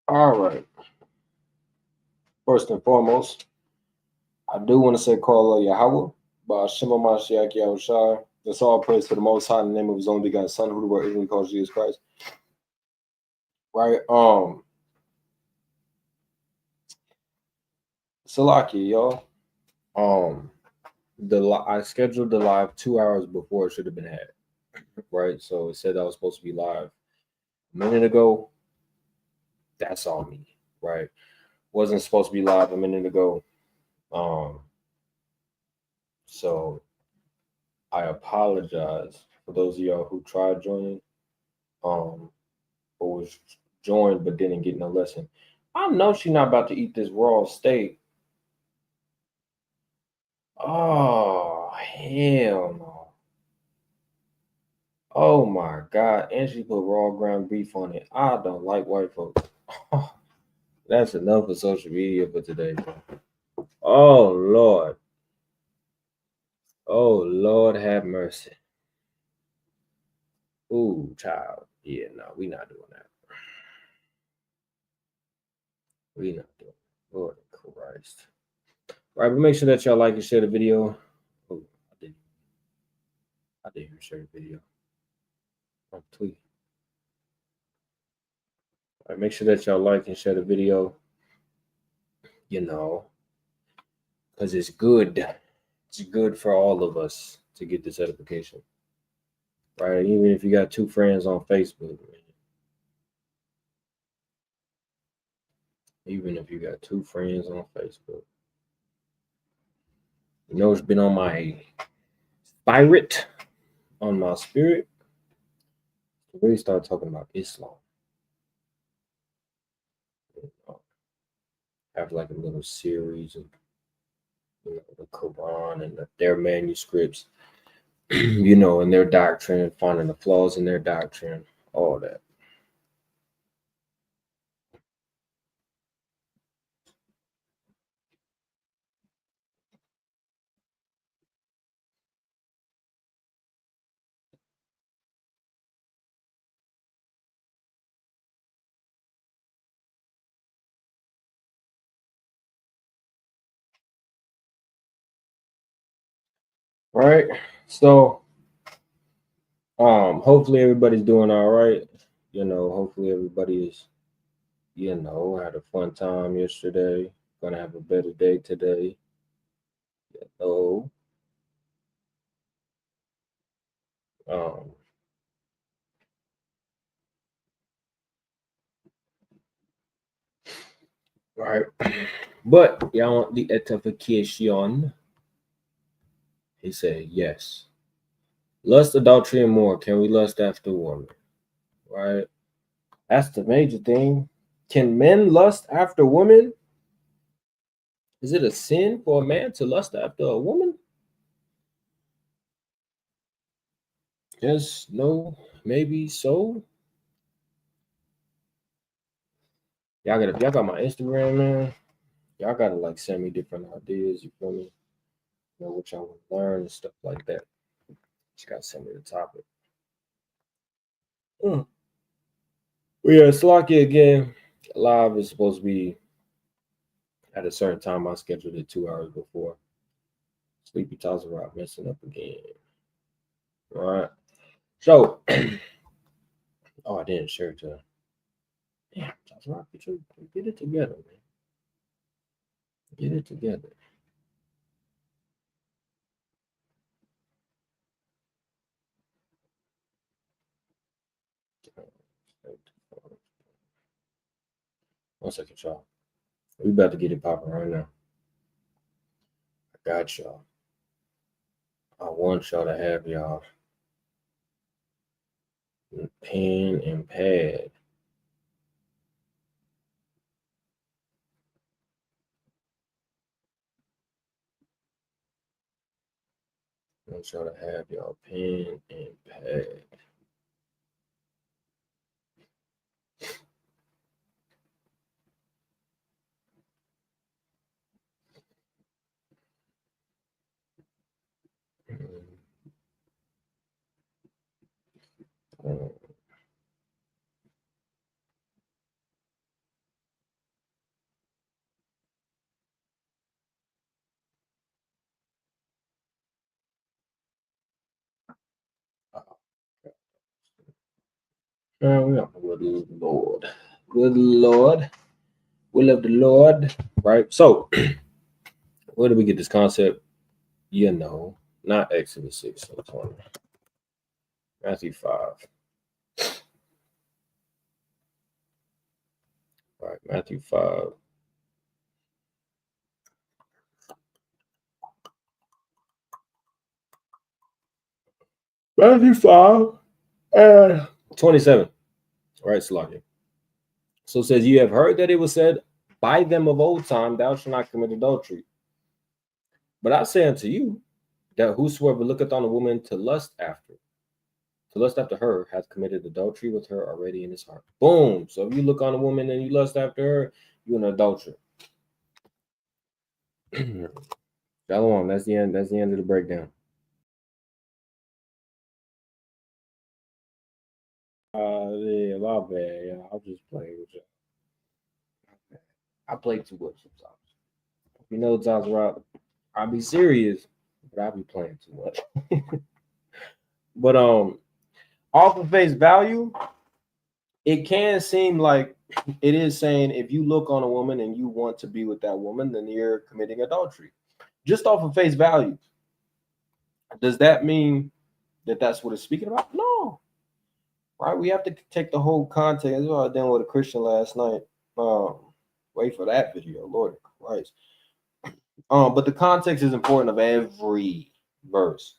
All right. First and foremost, I do want to say call Yahweh, by Shema Mashiach Yahushua. That's all praise to the Most High in the name of His only begotten Son, who the word even calls Jesus Christ. Right. Salaki, y'all. I scheduled the live 2 hours before it should have been had. Right. So it said I was supposed to be live a minute ago. That's on me. Right. Wasn't supposed to be live a minute ago. So I apologize for those of y'all who tried joining, or was joined but didn't get no lesson. I know she's not about to eat this raw steak. Oh hell no! Oh my god! And she put raw ground beef on it. I don't like white folks. That's enough for social media for today. Oh Lord. Oh Lord, have mercy. Ooh, child. Yeah, no, we not doing that. We not doing it. Lord Christ. All right, but make sure that y'all like and share the video. Oh, I didn't even share the video. I'm tweeting. All right, make sure that y'all like and share the video. You know, because it's good. It's good for all of us to get this edification. Right? Even if you got 2 friends on Facebook. Even if you got 2 friends on Facebook. You know, it's been on my spirit, on my spirit, to really start talking about Islam. You know, have like a little series of, you know, the Quran and their manuscripts, you know, and their doctrine, finding the flaws in their doctrine, all that. Right? So hopefully everybody's doing all right. You know, hopefully everybody is, you know, had a fun time yesterday. Gonna have a better day today. You know. Um right. But y'all want the edification. He said, yes. Lust, adultery, and more. Can we lust after women? Right? That's the major thing. Can men lust after women? Is it a sin for a man to lust after a woman? Yes, no, maybe so. If y'all got my Instagram, man, y'all gotta like send me different ideas, you feel me? You know what y'all want to learn and stuff like that. Just gotta send me the topic. Well, yeah, Slocky again. Live is supposed to be at a certain time. I scheduled it 2 hours before. Sleepy talks about messing up again. All right. So, oh, I didn't share it to. Damn, Talks about get it together, man. Get it together. One second, y'all. We about to get it popping right now. I got y'all. I want y'all to have y'all pen and pad. I want y'all to have y'all pen and pad. We have the word of the Lord. Good Lord. Will of the Lord. Right? So, where do we get this concept? You know, not Exodus 6 and 20. Matthew 5. All right, Matthew 5. Matthew 5 and 27. All right, Salakia. So it says, you have heard that it was said by them of old time, thou shalt not commit adultery. But I say unto you that whosoever looketh on a woman to lust after her, hath committed adultery with her already in his heart. Boom. So if you look on a woman and you lust after her, you're an adulterer. Shalom. That's the end. That's the end of the breakdown. Yeah, my bad. Yeah, I'll just play with you. I play too much sometimes. You know, Tazarot, I'll be serious, but I'll be playing too much. But off of face value, it can seem like it is saying if you look on a woman and you want to be with that woman, then you're committing adultery. Just off of face value. Does that mean that that's what it's speaking about? No. Right? We have to take the whole context. That's what I did with a Christian last night. Wait for that video, Lord Christ. But the context is important of every verse,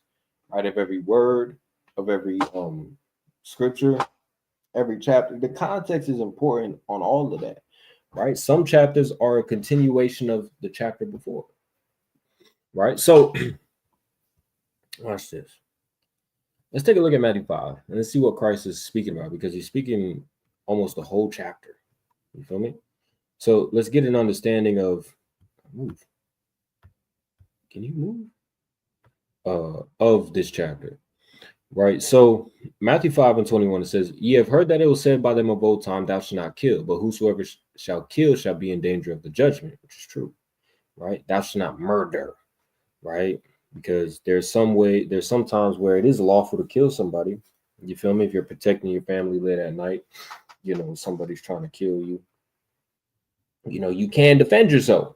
right? Of every word, of every scripture, every chapter. The context is important on all of that, right? Some chapters are a continuation of the chapter before, right? So watch this. Let's take a look at Matthew 5 and let's see what Christ is speaking about, because he's speaking almost the whole chapter. You feel me? So let's get an understanding of move. Can you move? Of this chapter. Right. So Matthew 5 and 21, it says, ye have heard that it was said by them of old time, thou shalt not kill, but whosoever shall kill shall be in danger of the judgment, which is true. Right. Thou shalt not murder. Right. Because there's some times where it is lawful to kill somebody. You feel me? If you're protecting your family late at night, you know, somebody's trying to kill you. You know, you can defend yourself.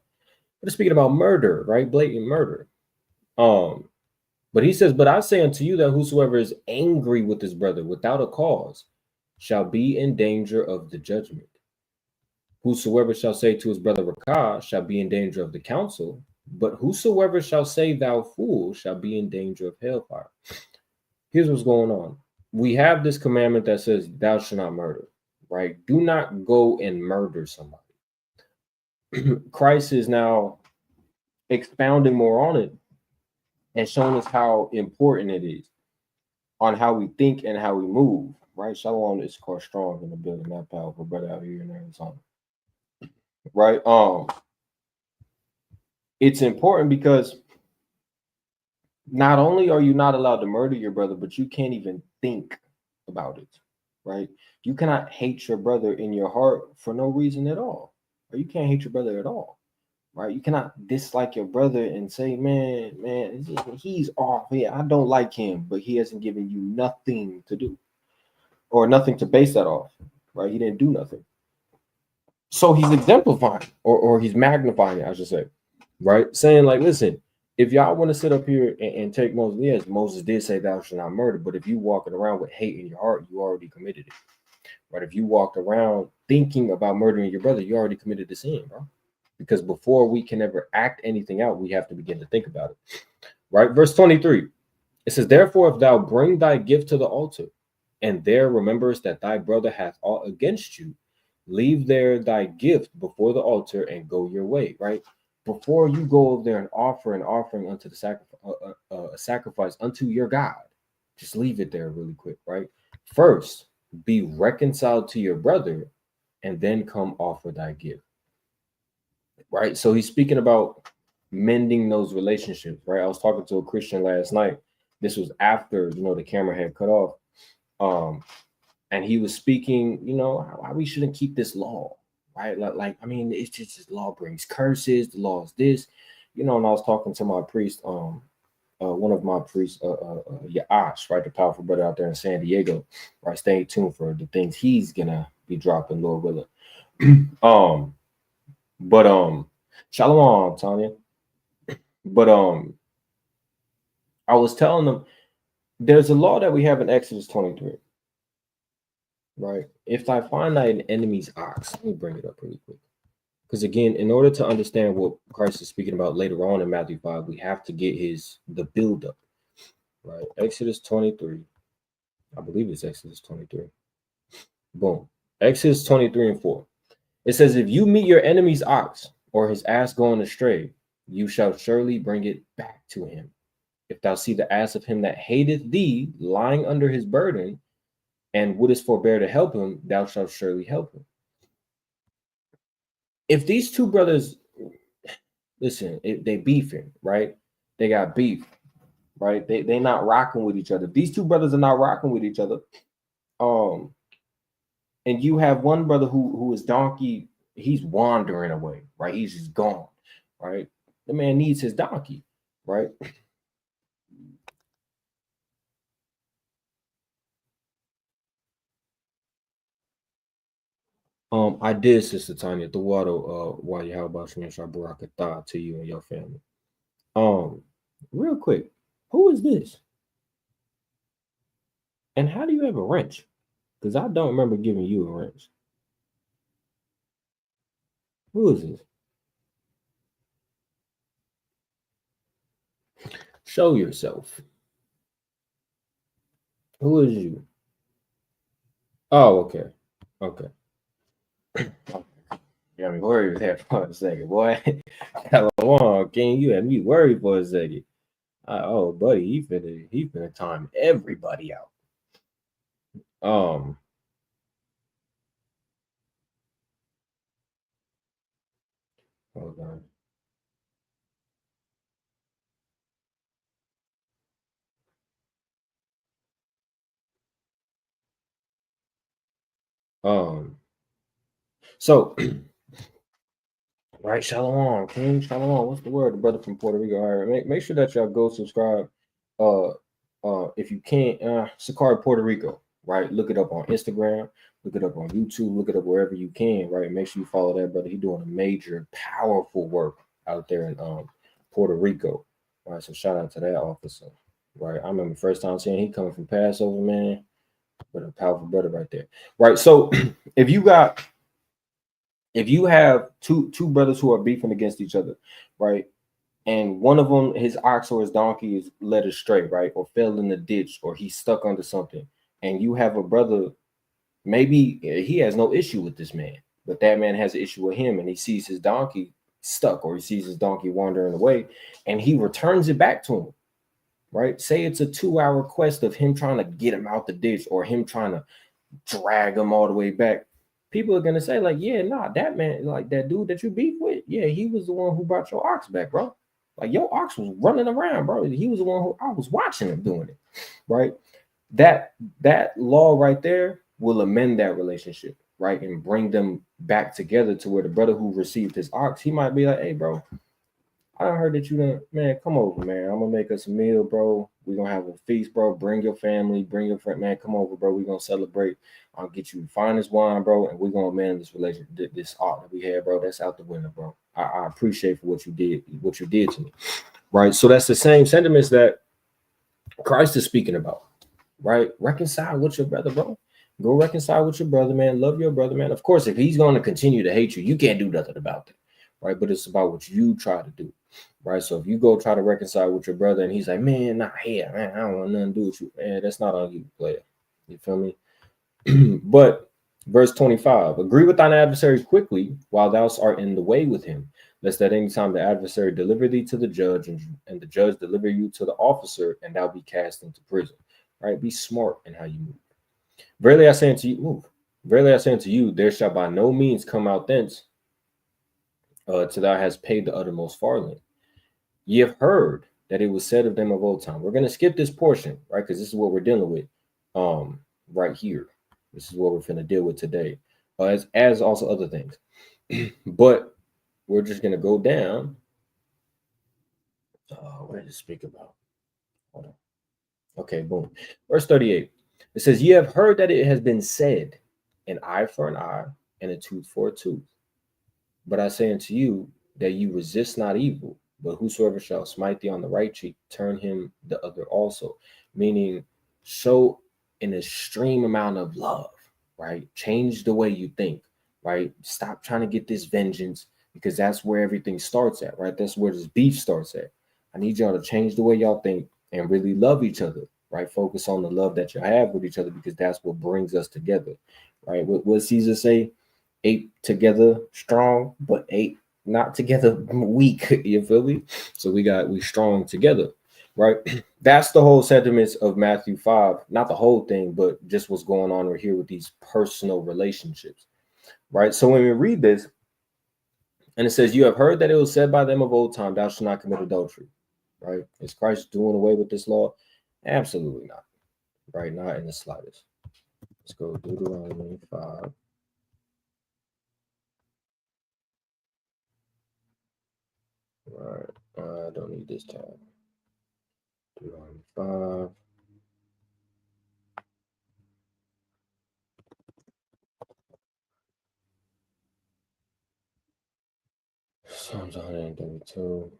But speaking about murder, right? Blatant murder. But he says, but I say unto you that whosoever is angry with his brother without a cause shall be in danger of the judgment. Whosoever shall say to his brother Rakah shall be in danger of the council, but whosoever shall say thou fool shall be in danger of hellfire. Here's what's going on. We have this commandment that says thou shalt not murder, right? Do not go and murder somebody. Christ is now expounding more on it and showing us how important it is on how we think and how we move, right? Shalom is called strong in the building, that powerful brother out here in Arizona, right? It's important because not only are you not allowed to murder your brother, but you can't even think about it, right? You cannot hate your brother in your heart for no reason at all, or you can't hate your brother at all, right? You cannot dislike your brother and say, man, he's off. Yeah, I don't like him, but he hasn't given you nothing to do or nothing to base that off, right? He didn't do nothing. So he's exemplifying or he's magnifying it, I should say, right? Saying like, listen, if y'all want to sit up here and take Moses, yes, Moses did say thou shalt not murder, but if you walking around with hate in your heart, you already committed it, right? If you walked around thinking about murdering your brother, you already committed the sin, bro. Because before we can ever act anything out, we have to begin to think about it, right? Verse 23, it says, therefore, if thou bring thy gift to the altar, and there remembers that thy brother hath aught against you, leave there thy gift before the altar and go your way, right? Before you go over there and offer an offering unto the sacrifice unto your God, just leave it there really quick, right? First, be reconciled to your brother, and then come offer thy gift, right? So he's speaking about mending those relationships, right? I was talking to a Christian last night. This was after, you know, the camera had cut off. And he was speaking, you know, why we shouldn't keep this law, right? Like, I mean, it's just this law brings curses, the law is this, you know. And I was talking to my priest one of my priests, Yash, right, the powerful brother out there in San Diego, right. Stay tuned for the things he's gonna be dropping, Lord willing. But Shalom, Tanya. But I was telling them there's a law that we have in Exodus 23, right? If I find that an enemy's ox, let me bring it up really quick. Because again, in order to understand what Christ is speaking about later on in Matthew 5, we have to get the build up, right? Exodus 23. I believe it's Exodus 23. Boom. Exodus 23 and 4. It says, if you meet your enemy's ox or his ass going astray, you shall surely bring it back to him. If thou see the ass of him that hateth thee lying under his burden, and wouldest forbear to help him, thou shalt surely help him. If these two brothers, listen, they beefing, right? They got beef, right? They not rocking with each other. These two brothers are not rocking with each other. And you have one brother who is donkey, he's wandering away, right? He's just gone, right? The man needs his donkey, right? I did, Sister Tanya, the water, while you have about you and Shabarakatah to you and your family. Real quick, who is this? And how do you have a wrench? Because I don't remember giving you a wrench. Who is this? Show yourself. Who is you? Oh, okay. Okay. You got me worried there for a second, boy. Hello, King. You had me worried for a second. Oh, buddy, he finna time everybody out. Hold on. So right, Shalom, King, Shalom. What's the word? The brother from Puerto Rico. All right, make sure that y'all go subscribe. If you can't, SICARRI Puerto Rico, right? Look it up on Instagram, look it up on YouTube, look it up wherever you can, right? Make sure you follow that brother. He's doing a major, powerful work out there in Puerto Rico. All right, so shout out to that officer, right? I remember the first time seeing he coming from Passover, man. But a powerful brother right there, right? So if you have two brothers who are beefing against each other, right? And one of them, his ox or his donkey is led astray, right? Or fell in the ditch, or he's stuck under something. And you have a brother, maybe he has no issue with this man, but that man has an issue with him, and he sees his donkey stuck, or he sees his donkey wandering away, and he returns it back to him, right? Say it's a 2-hour quest of him trying to get him out the ditch, or him trying to drag him all the way back. People are gonna say, like, yeah, nah, that man, like that dude that you beef with, yeah, he was the one who brought your ox back, bro. Like your ox was running around, bro. He was the one who I was watching him doing it, right? That law right there will amend that relationship, right, and bring them back together to where the brother who received his ox, he might be like, hey, bro, I heard that you done, man, come over, man. I'm gonna make us a meal, bro. We're gonna have a feast, bro. Bring your family, bring your friend, man. Come over, bro. We're gonna celebrate. I'll get you the finest wine, bro, and we're gonna amend this relationship, this art that we had, bro. That's out the window, bro. I appreciate for what you did to me. Right. So that's the same sentiments that Christ is speaking about, right? Reconcile with your brother, bro. Go reconcile with your brother, man. Love your brother, man. Of course, if he's going to continue to hate you, you can't do nothing about that, right? But it's about what you try to do, right? So if you go try to reconcile with your brother and he's like, man, not here, man, I don't want nothing to do with you, man, that's not on you, player. You feel me? But verse 25, agree with thine adversary quickly while thou art in the way with him, lest at any time the adversary deliver thee to the judge, and the judge deliver you to the officer, and thou be cast into prison. Right? Be smart in how you move. Verily I say unto you, move. Verily I say unto you, there shall by no means come out thence till thou hast paid the uttermost farthing. Ye have heard that it was said of them of old time. We're going to skip this portion, right? Because this is what we're dealing with right here. This is what we're going to deal with today, as also other things. But we're just going to go down. What did it speak about? Hold on. Okay, boom. Verse 38. It says, "You have heard that it has been said, an eye for an eye and a tooth for a tooth. But I say unto you that you resist not evil, but whosoever shall smite thee on the right cheek, turn him the other also." Meaning, show an extreme amount of love, right? Change the way you think, right? Stop trying to get this vengeance, because that's where everything starts at, right? That's where this beef starts at. I need y'all to change the way y'all think and really love each other, right? Focus on the love that you have with each other, because that's what brings us together, right? What Caesar say? Eight together strong, but eight not together weak. You feel me? So we strong together, right? That's the whole sentiments of Matthew 5. Not the whole thing, but just what's going on right here with these personal relationships, right? So when we read this, and it says, "You have heard that it was said by them of old time, thou shalt not commit adultery," right? Is Christ doing away with this law? Absolutely not, right? Not in the slightest. Let's go Deuteronomy 5. Right. I don't need this tab. Deuteronomy 5. Psalms 132.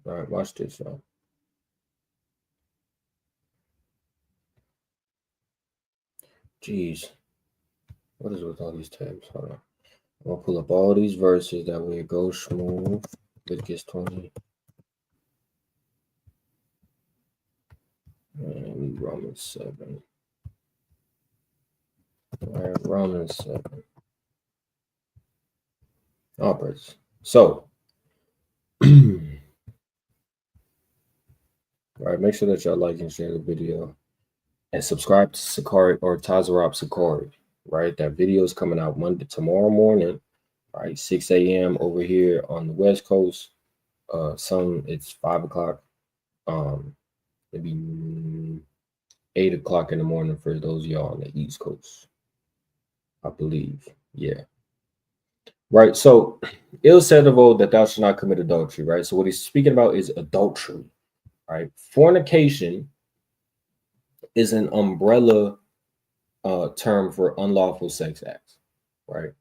All right, watch this, y'all. Jeez. What is with all these tabs? Hold on. I'm going to pull up all these verses. That way it goes smooth. Leviticus 20. And Romans 7. All right, Romans 7. All praise. So, all right, make sure that y'all like and share the video. And subscribe to SICARRI or SICARRI, right? That video is coming out tomorrow morning, right? 6 a.m. over here on the West Coast. It's 5 o'clock. Maybe 8 o'clock in the morning for those of y'all on the East Coast, I believe. Yeah. Right. So it was said of old that thou shalt not commit adultery, right? So what he's speaking about is adultery, right? Fornication is an umbrella term for unlawful sex acts, right?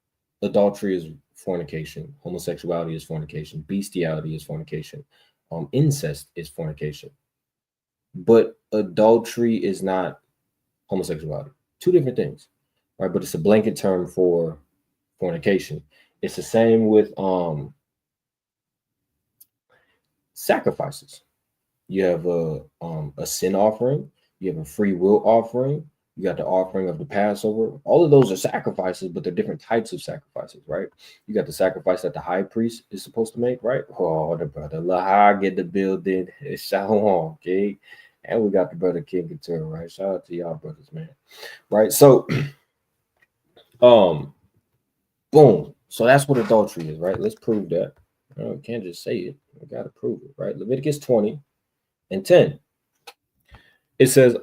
Adultery is fornication, homosexuality is fornication, bestiality is fornication, incest is fornication. But adultery is not homosexuality. Two different things, right? But it's a blanket term for fornication. It's the same with sacrifices. You have a sin offering, you have a free will offering, you got the offering of the Passover. All of those are sacrifices, but they're different types of sacrifices, right? You got the sacrifice that the high priest is supposed to make, right? Oh, the brother Lahag in the building. Shalom, okay? And we got the brother King Couture, right? Shout out to y'all brothers, man. Right. So boom. So that's what adultery is, right? Let's prove that. We can't just say it. We got to prove it, right? Leviticus 20 and 10. It says,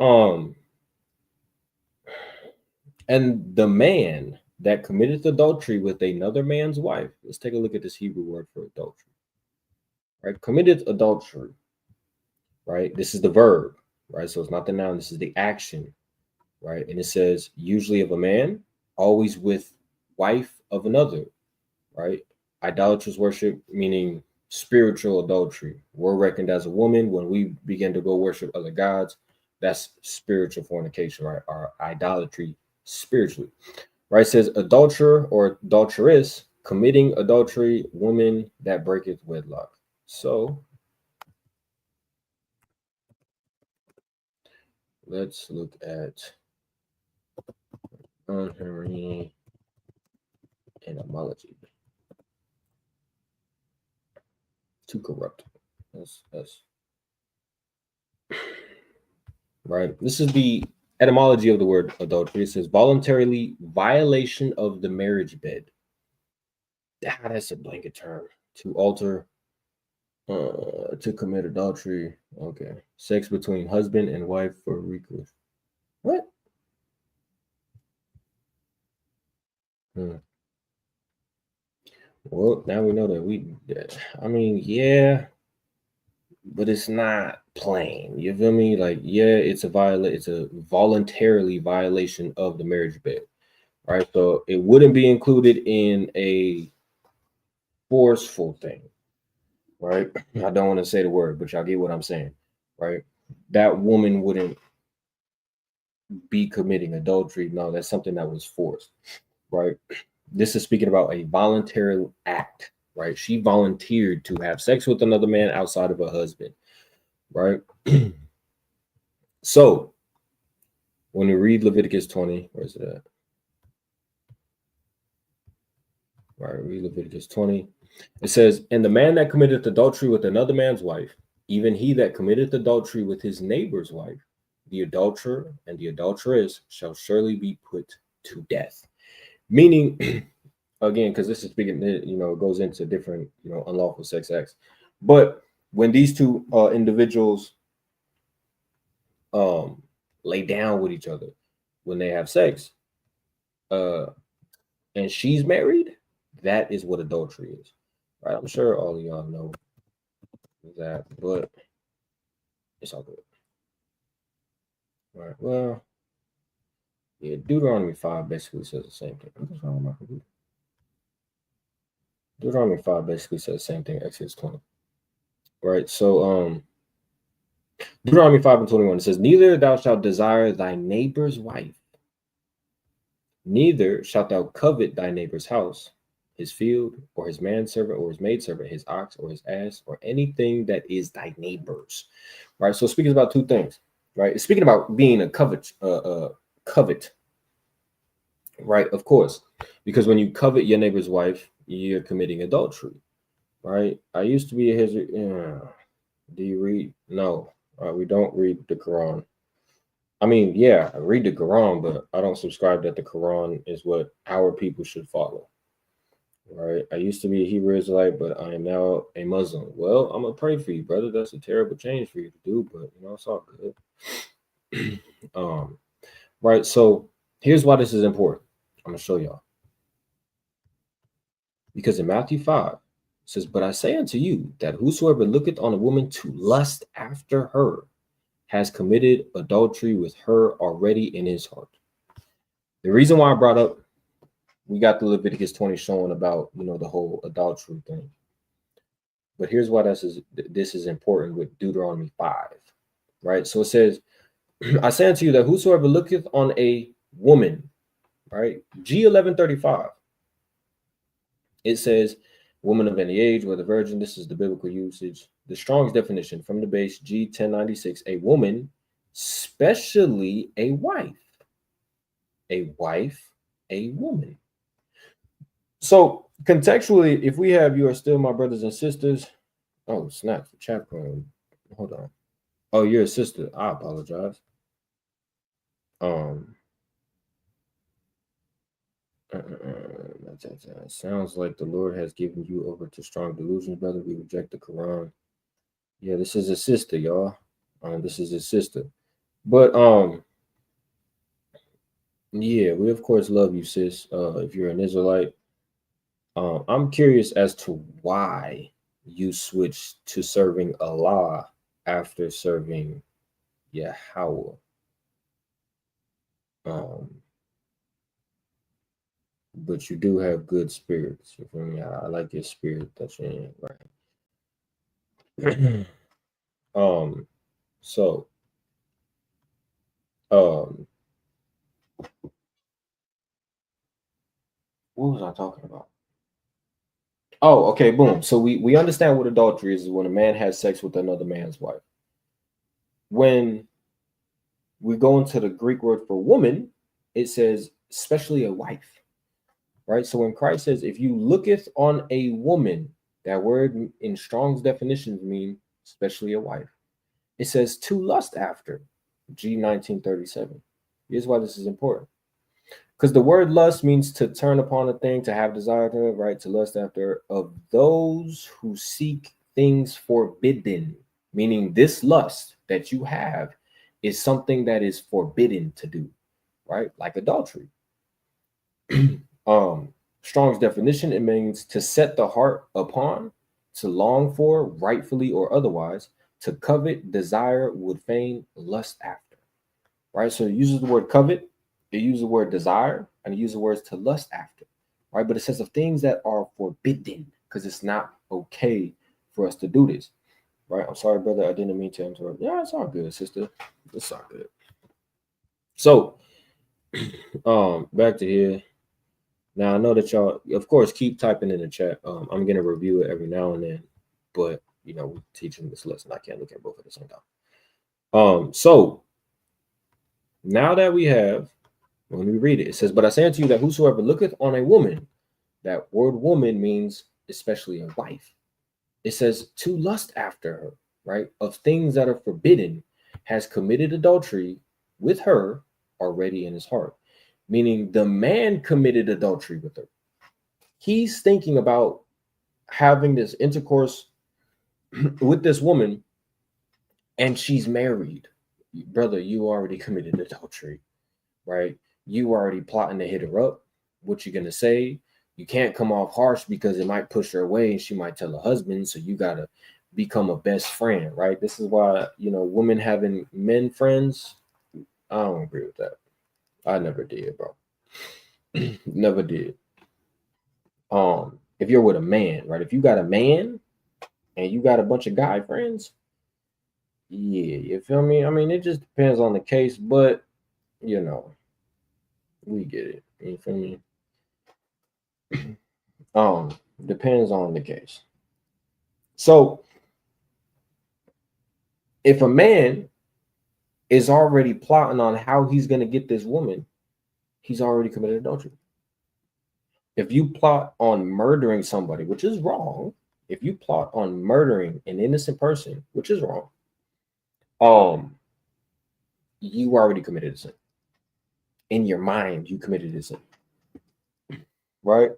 and the man that committed adultery with another man's wife. Let's take a look at this Hebrew word for adultery. Right? Committed adultery. Right? This is the verb, right? So it's not the noun, this is the action, right? And it says, usually of a man, always with wife of another, right? Idolatrous worship, meaning spiritual adultery. We're reckoned as a woman when we begin to go worship other gods. That's spiritual fornication, right? Our idolatry spiritually, right? It says adulterer or adulteress, committing adultery, woman that breaketh wedlock. So let's look at etymology. To corrupt. That's right. This is the etymology of the word adultery. It says voluntarily violation of the marriage bed. That's a blanket term. To alter, to commit adultery. Okay. Sex between husband and wife for recluse. What? Well, now we know that I mean, yeah, but it's not plain. You feel me? Like, yeah, it's a voluntarily violation of the marriage bed, right? So it wouldn't be included in a forceful thing, right? I don't want to say the word, but y'all get what I'm saying, right? That woman wouldn't be committing adultery. No, that's something that was forced, right? This is speaking about a voluntary act, right? She volunteered to have sex with another man outside of her husband, right? So when we read Leviticus 20, where is it at? Right, read Leviticus 20. It says, and the man that committeth adultery with another man's wife, even he that committeth adultery with his neighbor's wife, the adulterer and the adulteress shall surely be put to death. Meaning, again, because this is speaking, it goes into different, unlawful sex acts. But when these two individuals lay down with each other, when they have sex, and she's married, that is what adultery is. Right? I'm sure all of y'all know that, but it's all good. All right. Well, yeah, Deuteronomy 5 basically says the same thing. What's wrong with my computer? Deuteronomy 5 basically says the same thing, Exodus 20. Right. So Deuteronomy 5 and 21, it says, neither thou shalt desire thy neighbor's wife, neither shalt thou covet thy neighbor's house, his field, or his manservant, or his maidservant, his ox, or his ass, or anything that is thy neighbor's. Right. So speaking about two things, right? It's speaking about being a covet, right? Of course, because when you covet your neighbor's wife, you're committing adultery, right? I used to be a Hizri. Yeah. Do you read? No, we don't read the Quran. I mean, yeah, I read the Quran, but I don't subscribe that the Quran is what our people should follow. Right? I used to be a Hebrew Israelite, but I am now a Muslim. Well, I'm gonna pray for you, brother. That's a terrible change for you to do, but it's all good. Right. So here's why this is important. I'm gonna show y'all. Because in Matthew 5, it says, but I say unto you that whosoever looketh on a woman to lust after her has committed adultery with her already in his heart. The reason why I brought up, we got the Leviticus 20 showing about, the whole adultery thing. But here's why this is important with Deuteronomy 5, right? So it says, I say unto you that whosoever looketh on a woman, right? G1135, it says, woman of any age, whether virgin, this is the biblical usage. The Strong's definition from the base G1096, a woman, especially a wife. A wife, a woman. So contextually, if we have you are still my brothers and sisters. Oh, snap, the chat room. Hold on. Oh, you're a sister. I apologize. Sounds like the Lord has given you over to strong delusions, brother. We reject the Quran. Yeah, this is a sister, y'all. This is his sister. But yeah, we of course love you, sis. If you're an Israelite, I'm curious as to why you switched to serving Allah after serving Yahweh. But you do have good spirits. You feel me? I like your spirit that you're in, right? So what was I talking about? Oh, okay, boom. So we understand what adultery is when a man has sex with another man's wife. When we go into the Greek word for woman, it says especially a wife, right? So when Christ says, if you looketh on a woman, that word in Strong's definitions mean especially a wife. It says to lust after, G1937. Here's why this is important. Because the word lust means to turn upon a thing, to have desire to, right? To lust after, of those who seek things forbidden, meaning this lust that you have is something that is forbidden to do, right? Like adultery. Strong's definition, it means to set the heart upon, to long for, rightfully or otherwise, to covet, desire, would fain lust after. Right? So it uses the word covet, it uses the word desire, and it uses the words to lust after. Right? But it says of things that are forbidden, because it's not okay for us to do this. Right? I'm sorry, brother. I didn't mean to interrupt. Yeah, it's all good, sister. It's all good. So, back to here. Now I know that y'all, of course, keep typing in the chat. I'm gonna review it every now and then, but you know, we're teaching this lesson. I can't look at both at the same time. So now that we have, when we read it, it says, "But I say unto you that whosoever looketh on a woman," that word "woman" means especially a wife. It says to lust after her, right, of things that are forbidden, has committed adultery with her already in his heart. Meaning the man committed adultery with her. He's thinking about having this intercourse with this woman, and she's married. Brother, you already committed adultery, right? You already plotting to hit her up. What you gonna say? You can't come off harsh because it might push her away and she might tell her husband. So you gotta become a best friend, right? This is why, you know, women having men friends, I don't agree with that. I never did, bro. Never did. If you're with a man, right? If you got a man and you got a bunch of guy friends, yeah, you feel me? I mean, it just depends on the case, but you know, we get it. You feel me? Depends on the case. So if a man is already plotting on how he's gonna get this woman, he's already committed adultery. If you plot on murdering somebody, which is wrong, if you plot on murdering an innocent person, which is wrong, you already committed a sin. In your mind, you committed a sin, right?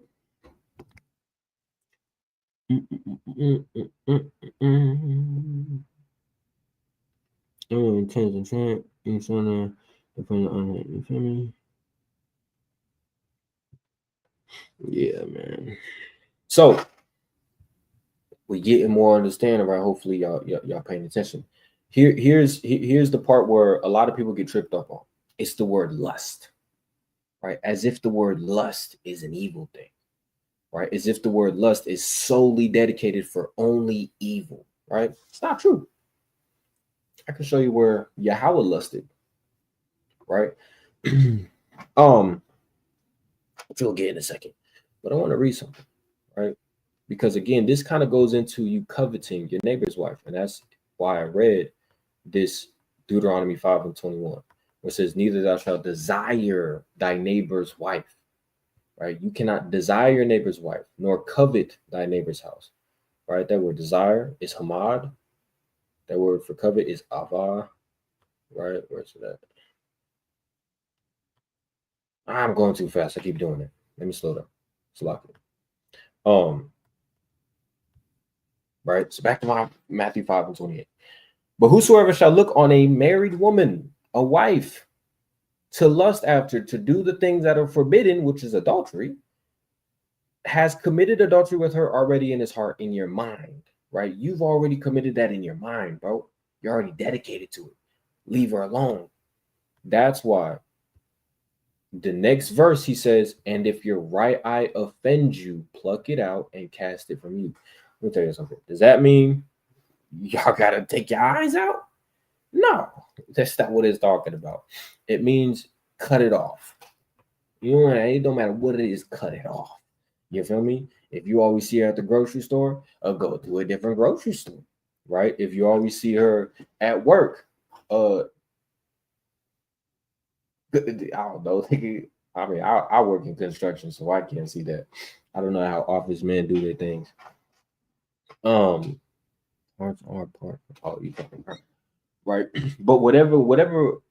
Yeah, man. So we getting more understanding, right? Hopefully, y'all paying attention. Here's the part where a lot of people get tripped up on. It's the word lust, right? As if the word lust is an evil thing, right? As if the word lust is solely dedicated for only evil, right? It's not true. I can show you where Yahweh lusted, right? Which we'll get in a second. But I want to read something, right? Because again, this kind of goes into you coveting your neighbor's wife. And that's why I read this Deuteronomy 5:21, where it says, "Neither thou shalt desire thy neighbor's wife." Right? You cannot desire your neighbor's wife, nor covet thy neighbor's house. Right? That word desire is hamad. That word for covet is avah. Right? Where's it at? I'm going too fast. I keep doing it. Let me slow down. Slow down. Right? So back to my Matthew 5:28. "But whosoever shall look on a married woman, a wife, to lust after, to do the things that are forbidden, which is adultery, has committed adultery with her already in his heart," in your mind, right? You've already committed that in your mind, bro. You're already dedicated to it. Leave her alone. That's why the next verse he says, "And if your right eye offend you, pluck it out and cast it from you." Let me tell you something. Does that mean y'all gotta take your eyes out? No, that's not what it's talking about. It means cut it off. You know, it don't matter what it is, cut it off. You feel me? If you always see her at the grocery store, go to a different grocery store, right? If you always see her at work, I don't know. I mean, I work in construction, so I can't see that. I don't know how office men do their things. Parts are part. Oh, you fucking right? But whatever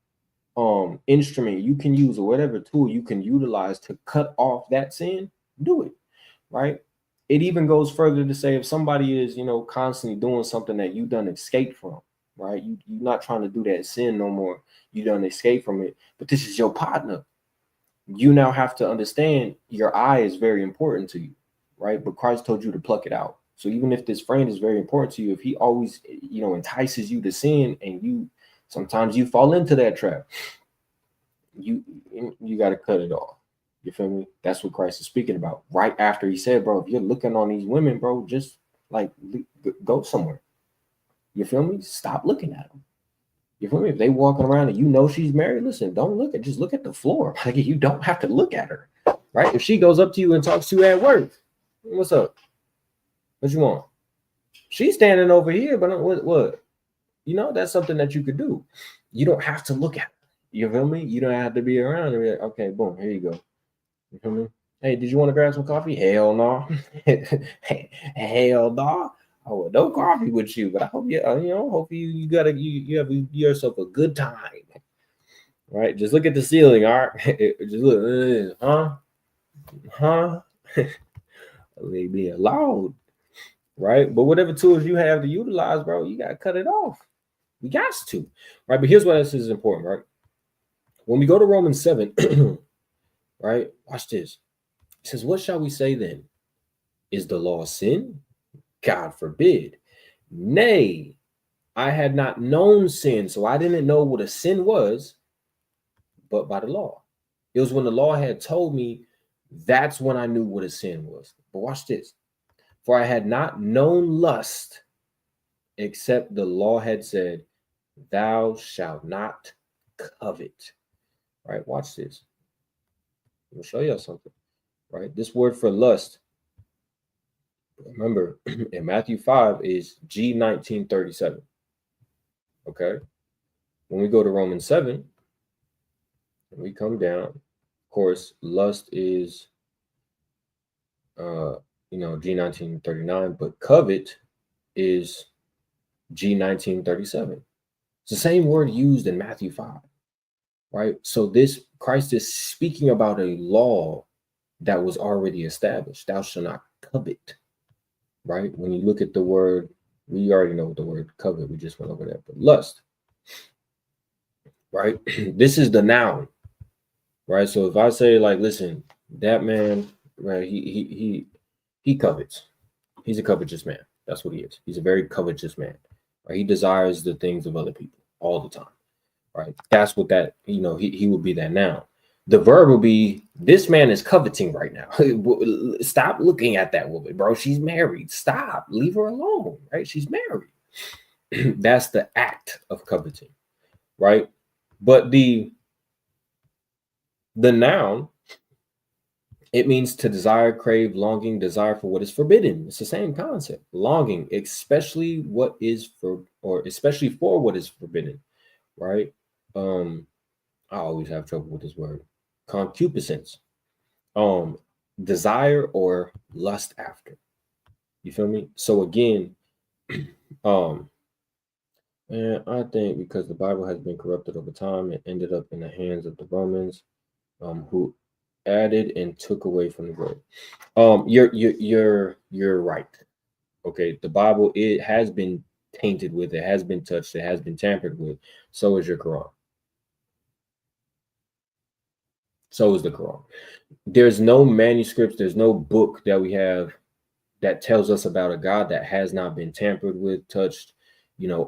instrument you can use or whatever tool you can utilize to cut off that sin, do it, right? It even goes further to say if somebody is, you know, constantly doing something that you done escape from, right? You're not trying to do that sin no more. You done escape from it, but this is your partner. You now have to understand your eye is very important to you, right? But Christ told you to pluck it out. So even if this friend is very important to you, if he always, entices you to sin, and sometimes you fall into that trap, you got to cut it off. You feel me? That's what Christ is speaking about. Right after he said, bro, if you're looking on these women, bro, just like go somewhere. You feel me? Stop looking at them. You feel me? If they walking around and she's married, listen, just look at the floor. Like, you don't have to look at her, right? If she goes up to you and talks to you at work, what's up? What you want? She's standing over here, but what? That's something that you could do. You don't have to look at her. You feel me? You don't have to be around her. Like, okay, boom, here you go. You feel me? Hey, did you want to grab some coffee? Hell no. Hell no. Oh, no coffee with you, but I hope hopefully you have yourself a good time. Right? Just look at the ceiling, all right? Just look, huh? They be allowed, right? But whatever tools you have to utilize, bro, you gotta cut it off. We got to, right? But here's why this is important, right? When we go to Romans 7, right? Watch this. It says, what shall we say then? Is the law sin? God forbid. Nay, I had not known sin, so I didn't know what a sin was, but by the law. It was when the law had told me, that's when I knew what a sin was. But watch this. For I had not known lust, except the law had said, thou shalt not covet. Right? Watch this. I'll show you something. Right? This word for lust, remember, in Matthew 5 is G1937. Okay? When we go to Romans 7, and we come down, of course, lust is, G1939, but covet is G1937. It's the same word used in Matthew 5, right? So this Christ is speaking about a law that was already established. Thou shalt not covet, right? When you look at the word, we already know the word covet. We just went over that, but lust, right? This is the noun, right? So if I say, like, listen, that man, right? He covets. He's a covetous man. That's what he is. He's a very covetous man. Right? He desires the things of other people all the time. Right? That's what that, he would be that noun. The verb will be, this man is coveting right now. Stop looking at that woman, bro. She's married. Stop. Leave her alone. Right? She's married. That's the act of coveting. Right? But the noun, it means to desire, crave, longing, desire for what is forbidden. It's the same concept. Longing, especially for what is forbidden, right? I always have trouble with this word. Concupiscence. Desire or lust after. You feel me? So again, and I think because the Bible has been corrupted over time, it ended up in the hands of the Romans, who added and took away from the word. You're right. Okay, the Bible, it has been tainted with, it has been touched, it has been tampered with. So is your Quran. So is the Quran. There's no manuscripts, there's no book that we have that tells us about a God that has not been tampered with, touched,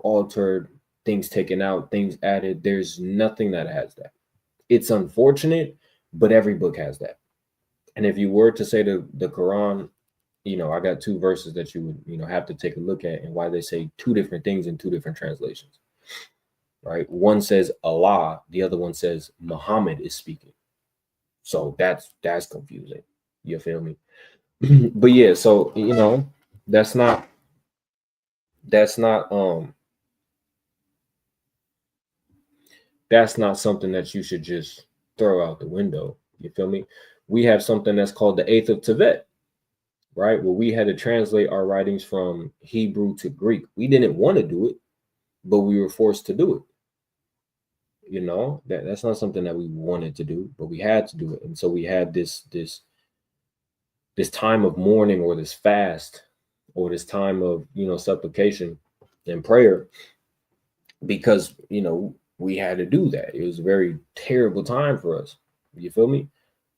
altered, things taken out, things added. There's nothing that has that. It's unfortunate, but every book has that. And if you were to say the Quran, I got two verses that you would, have to take a look at, and why they say two different things in two different translations, right? One says Allah, the other one says Muhammad is speaking. So that's confusing. You feel me? But yeah, so, that's not something that you should just throw out the window. You feel me? We have something that's called the Eighth of Tevet, right? Where we had to translate our writings from Hebrew to Greek. We didn't want to do it, but we were forced to do it. That's not something that we wanted to do, but we had to do it. And so we had this time of mourning, or this fast, or this time of, supplication and prayer, because, we had to do that. It was a very terrible time for us. You feel me?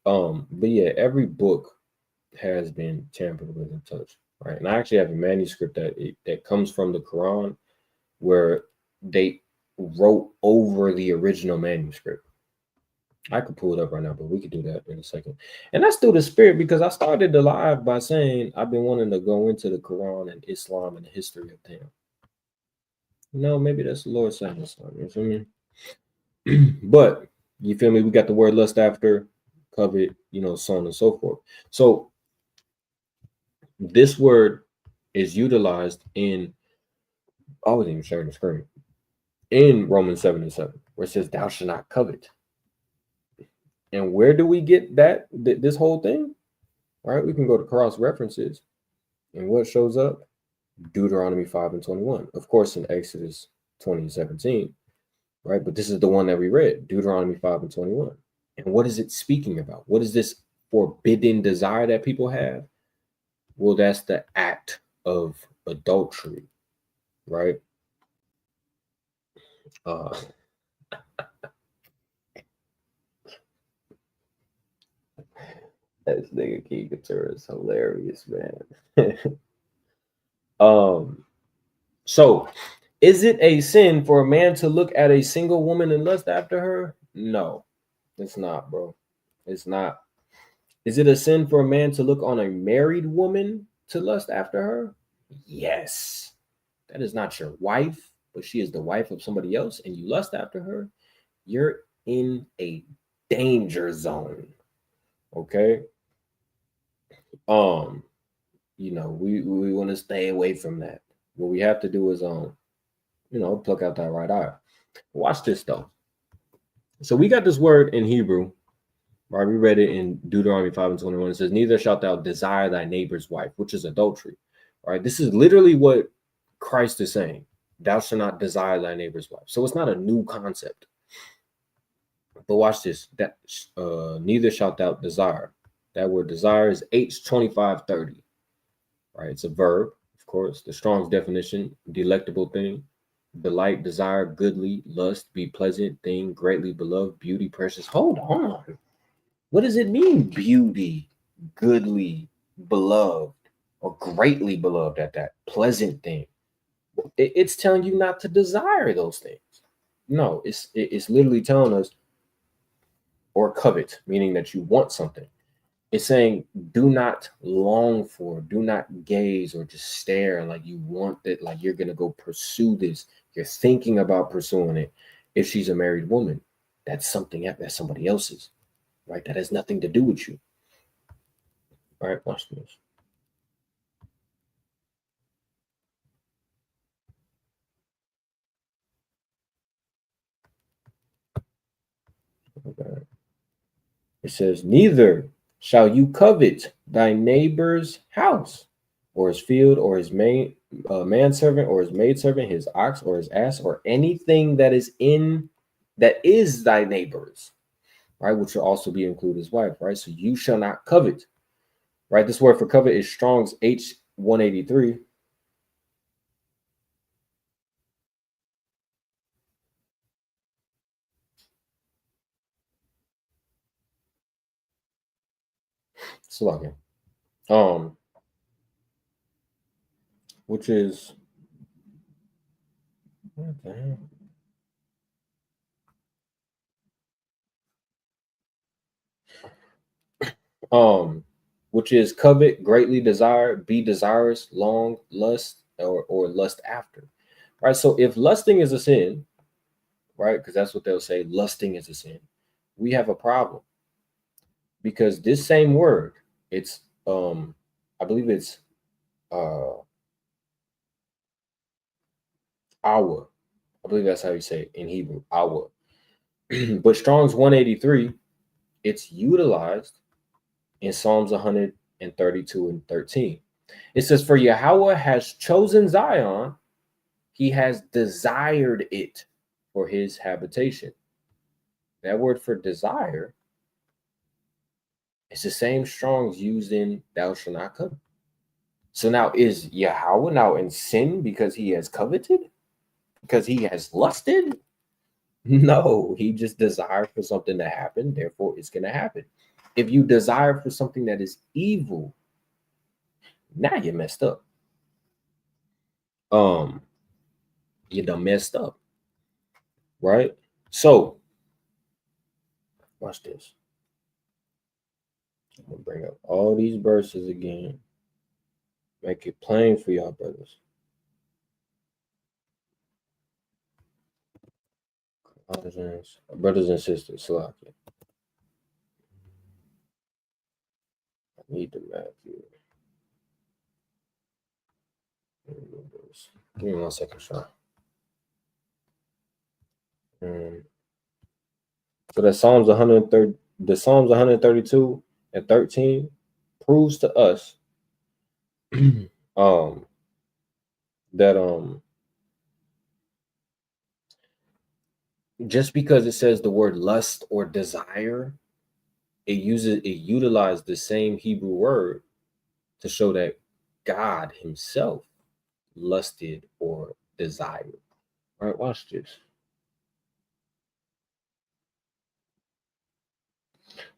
But yeah, every book has been tampered with and touched. right? And I actually have a manuscript that comes from the Quran where they wrote over the original manuscript. I could pull it up right now, but we could do that in a second. And that's still the spirit, because I started the live by saying I've been wanting to go into the Quran and Islam and the history of them. No, maybe that's the Lord saying something. You feel me? But you feel me? We got the word lust after, covet, so on and so forth. So this word is utilized in, I wasn't even sharing the screen, in Romans 7:7, where it says, "Thou shalt not covet." And where do we get this whole thing? All right, we can go to cross references, and what shows up? Deuteronomy 5:21. Of course, in Exodus 20:17, right? But this is the one that we read, Deuteronomy 5:21. And what is it speaking about? What is this forbidden desire that people have? Well, that's the act of adultery, right? This nigga King Couture is hilarious, man. So is it a sin for a man to look at a single woman and lust after her? No, it's not, bro. It's not. Is it a sin for a man to look on a married woman to lust after her? Yes. That is not your wife, but she is the wife of somebody else, and you lust after her. You're in a danger zone. Okay. We want to stay away from that. What we have to do is pluck out that right eye. Watch this though. So we got this word in Hebrew, right? We read it in Deuteronomy 5:21. It says, "Neither shalt thou desire thy neighbor's wife," which is adultery, right? This is literally what Christ is saying. Thou shalt not desire thy neighbor's wife. So it's not a new concept. But watch this. That neither shalt thou desire. That word desire is H2530, right? It's a verb, of course. The Strong's definition: delectable thing, delight, desire, goodly, lust, be pleasant thing, greatly beloved, beauty, precious. Hold on. What does it mean, beauty, goodly, beloved, or greatly beloved at that? Pleasant thing. It's telling you not to desire those things. No, it's literally telling us, or covet, meaning that you want something. It's saying do not long for, do not gaze or just stare like you want it, like you're going to go pursue this. You're thinking about pursuing it. If she's a married woman, that's something that's somebody else's, right? That has nothing to do with you. All right, watch this. Okay. It says, "Neither shall you covet thy neighbor's house, or his field, or his manservant, or his maidservant, his ox, or his ass, or anything that is thy neighbor's," right? Which will also be include his wife, right? So you shall not covet, right? This word for covet is Strong's H183. Slugging. Which is, what the hell? Which is covet, greatly desire, be desirous, long, lust, or lust after, right? So if lusting is a sin, right, because that's what they'll say, lusting is a sin, we have a problem, because this same word, it's I believe it's awa. I believe that's how you say it in Hebrew, awa. But Strong's 183, it's utilized in Psalms 132 and 13. It says, "For Yahweh has chosen Zion, he has desired it for his habitation." That word for desire is the same Strong's used in thou shalt not covet. So now is Yahweh now in sin because he has coveted? Because he has lusted? No, he just desired for something to happen, therefore it's going to happen. If you desire for something that is evil, now you messed up. You done messed up, right? So watch this. I'm gonna bring up all these verses again. Make it plain for y'all brothers. Brothers and sisters, Slovakia. I need the map here. Give me 1 second, Sean. So that Psalms 130, the Psalms 132 and 13 proves to us that just because it says the word lust or desire, it utilized the same Hebrew word to show that God himself lusted or desired. All right, watch this.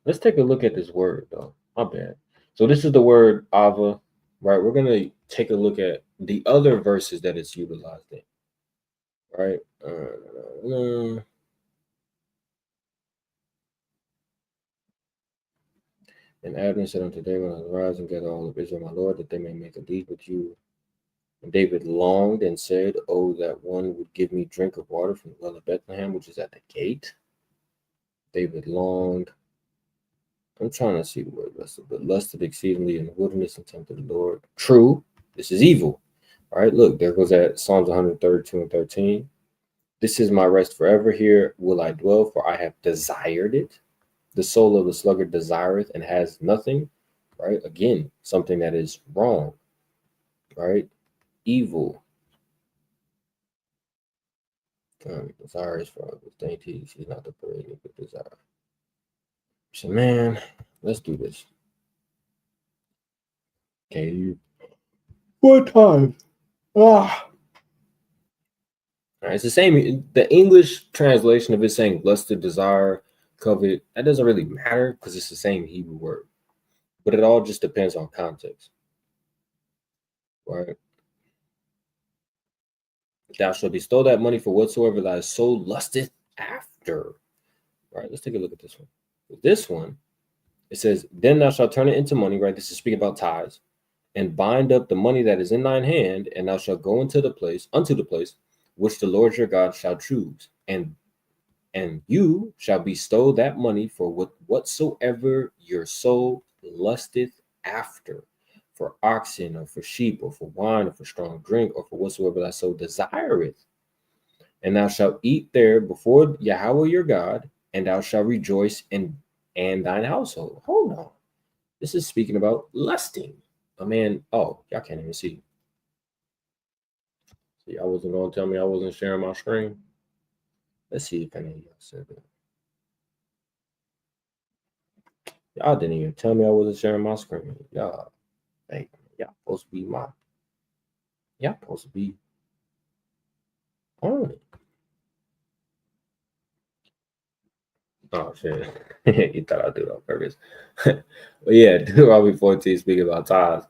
Let's take a look at this word, though. My bad. So this is the word ava, right? We're going to take a look at the other verses that it's utilized in, right? And Abner said unto David, arise and gather all of Israel, my Lord, that they may make a deed with you. And David longed and said, oh, that one would give me drink of water from the well of Bethlehem, which is at the gate. David longed. I'm trying to see the word lusted, but lusted exceedingly in the wilderness and tempted the Lord. True, this is evil. All right, look, there goes that Psalms 132 and 13. This is my rest forever. Here will I dwell, for I have desired it. The soul of the sluggard desireth and has nothing. Right? Again, something that is wrong. Right? Evil. Desire is for others. Dainty. She's not the parade, but desire. So, man, let's do this. Okay. What time? Ah. All right, it's the same. The English translation of it saying lusted, desire, covet, that doesn't really matter because it's the same Hebrew word. But it all just depends on context. Right? Thou shalt bestow that money for whatsoever thy soul lusteth after. Right? Let's take a look at this one. This one, it says, then thou shalt turn it into money, right? This is speaking about tithes, and bind up the money that is in thine hand, and thou shalt go unto the place which the Lord your God shall choose, and you shall bestow that money for whatsoever your soul lusteth after, for oxen, or for sheep, or for wine, or for strong drink, or for whatsoever thy soul desireth. And thou shalt eat there before Yahweh your God, and thou shalt rejoice in thine household. Hold on. This is speaking about lusting. A man, oh, y'all can't even see. See, I wasn't going to tell me I wasn't sharing my screen. Let's see if any of y'all said that. Y'all didn't even tell me I wasn't sharing my screen. Y'all, hey, y'all supposed to be y'all supposed to be on it. Oh shit. You thought I'd do it on purpose. But yeah, Deuteronomy 14 speaking about tithes.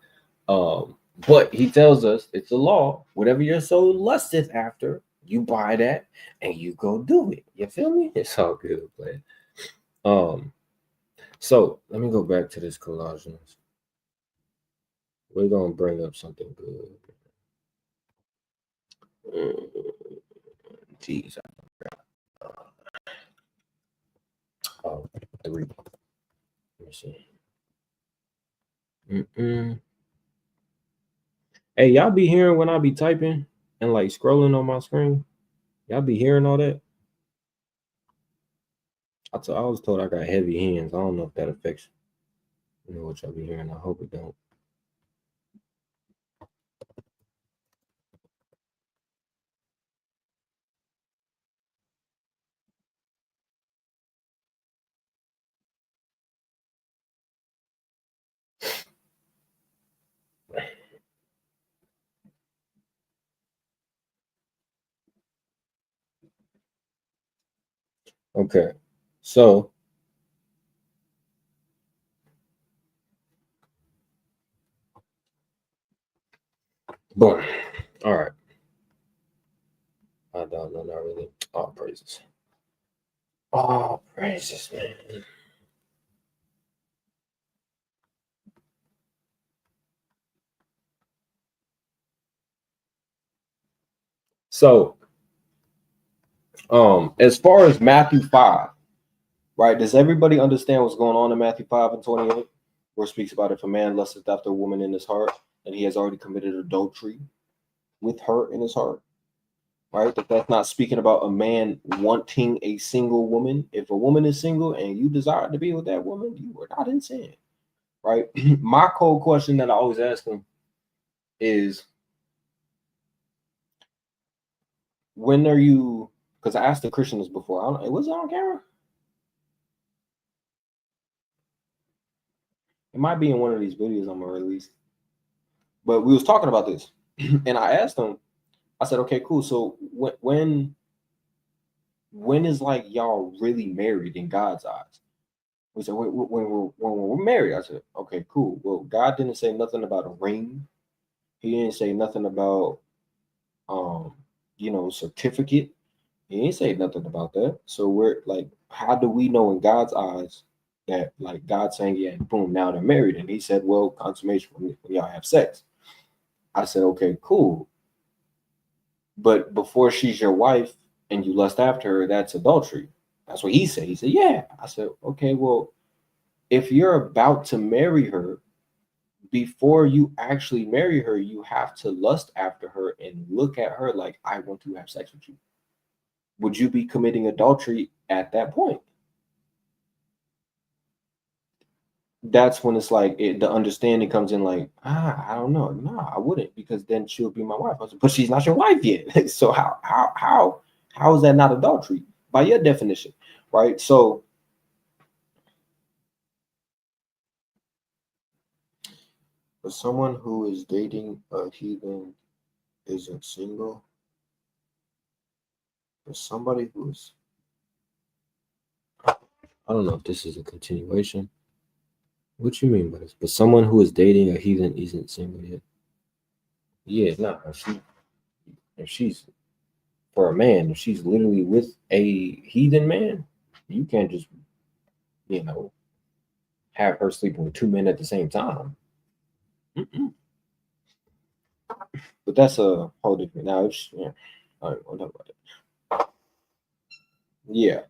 But he tells us it's a law. Whatever your soul lusteth after, you buy that and you go do it. You feel me? It's all good, man. So let me go back to this Colossians. We're gonna bring up something good. Jeez, oh, 3. Let me see. Hey, y'all be hearing when I be typing and like scrolling on my screen? Y'all be hearing all that? I was told I got heavy hands. I don't know if that affects you know what y'all be hearing. I hope it don't. Okay, so Boom. All right. I don't know, not really. All praises. All praises, man. So, as far as Matthew 5, right? Does everybody understand what's going on in Matthew 5 and 28? Where it speaks about if a man lusteth after a woman in his heart, and he has already committed adultery with her in his heart, right? That's not speaking about a man wanting a single woman. If a woman is single and you desire to be with that woman, you are not in sin, right? My cold question that I always ask them is, when are you? Because I asked the Christians before. I don't. Was it on camera? It might be in one of these videos I'm gonna release. But we was talking about this, and I asked them. I said, "Okay, cool. So when is like y'all really married in God's eyes?" We said, when we're married. I said, "Okay, cool. Well, God didn't say nothing about a ring. He didn't say nothing about um, certificate. He didn't say nothing about that. So we're like, how do we know in God's eyes that like God saying, yeah, boom, now they're married?" And he said, well, consummation when y'all have sex. I said, okay, cool. But before she's your wife and you lust after her, that's adultery. That's what he said. He said, yeah. I said, okay, well, if you're about to marry her, before you actually marry her, you have to lust after her and look at her like, I want to have sex with you. Would you be committing adultery at that point? That's when it's like the understanding comes in like, I don't know. No, I wouldn't, because then she'll be my wife. I said, but she's not your wife yet. So how is that not adultery by your definition? Right. So for someone who is dating a heathen isn't single, for somebody who's, I don't know if this is a continuation. What you mean by this? But someone who is dating a heathen isn't single yet. Yeah, no, if she's for a man, if she's literally with a heathen man, you can't just, you know, have her sleeping with two men at the same time. Mm-mm. But that's a whole different. Now, if she, yeah, all right, we'll talk about it. Yeah,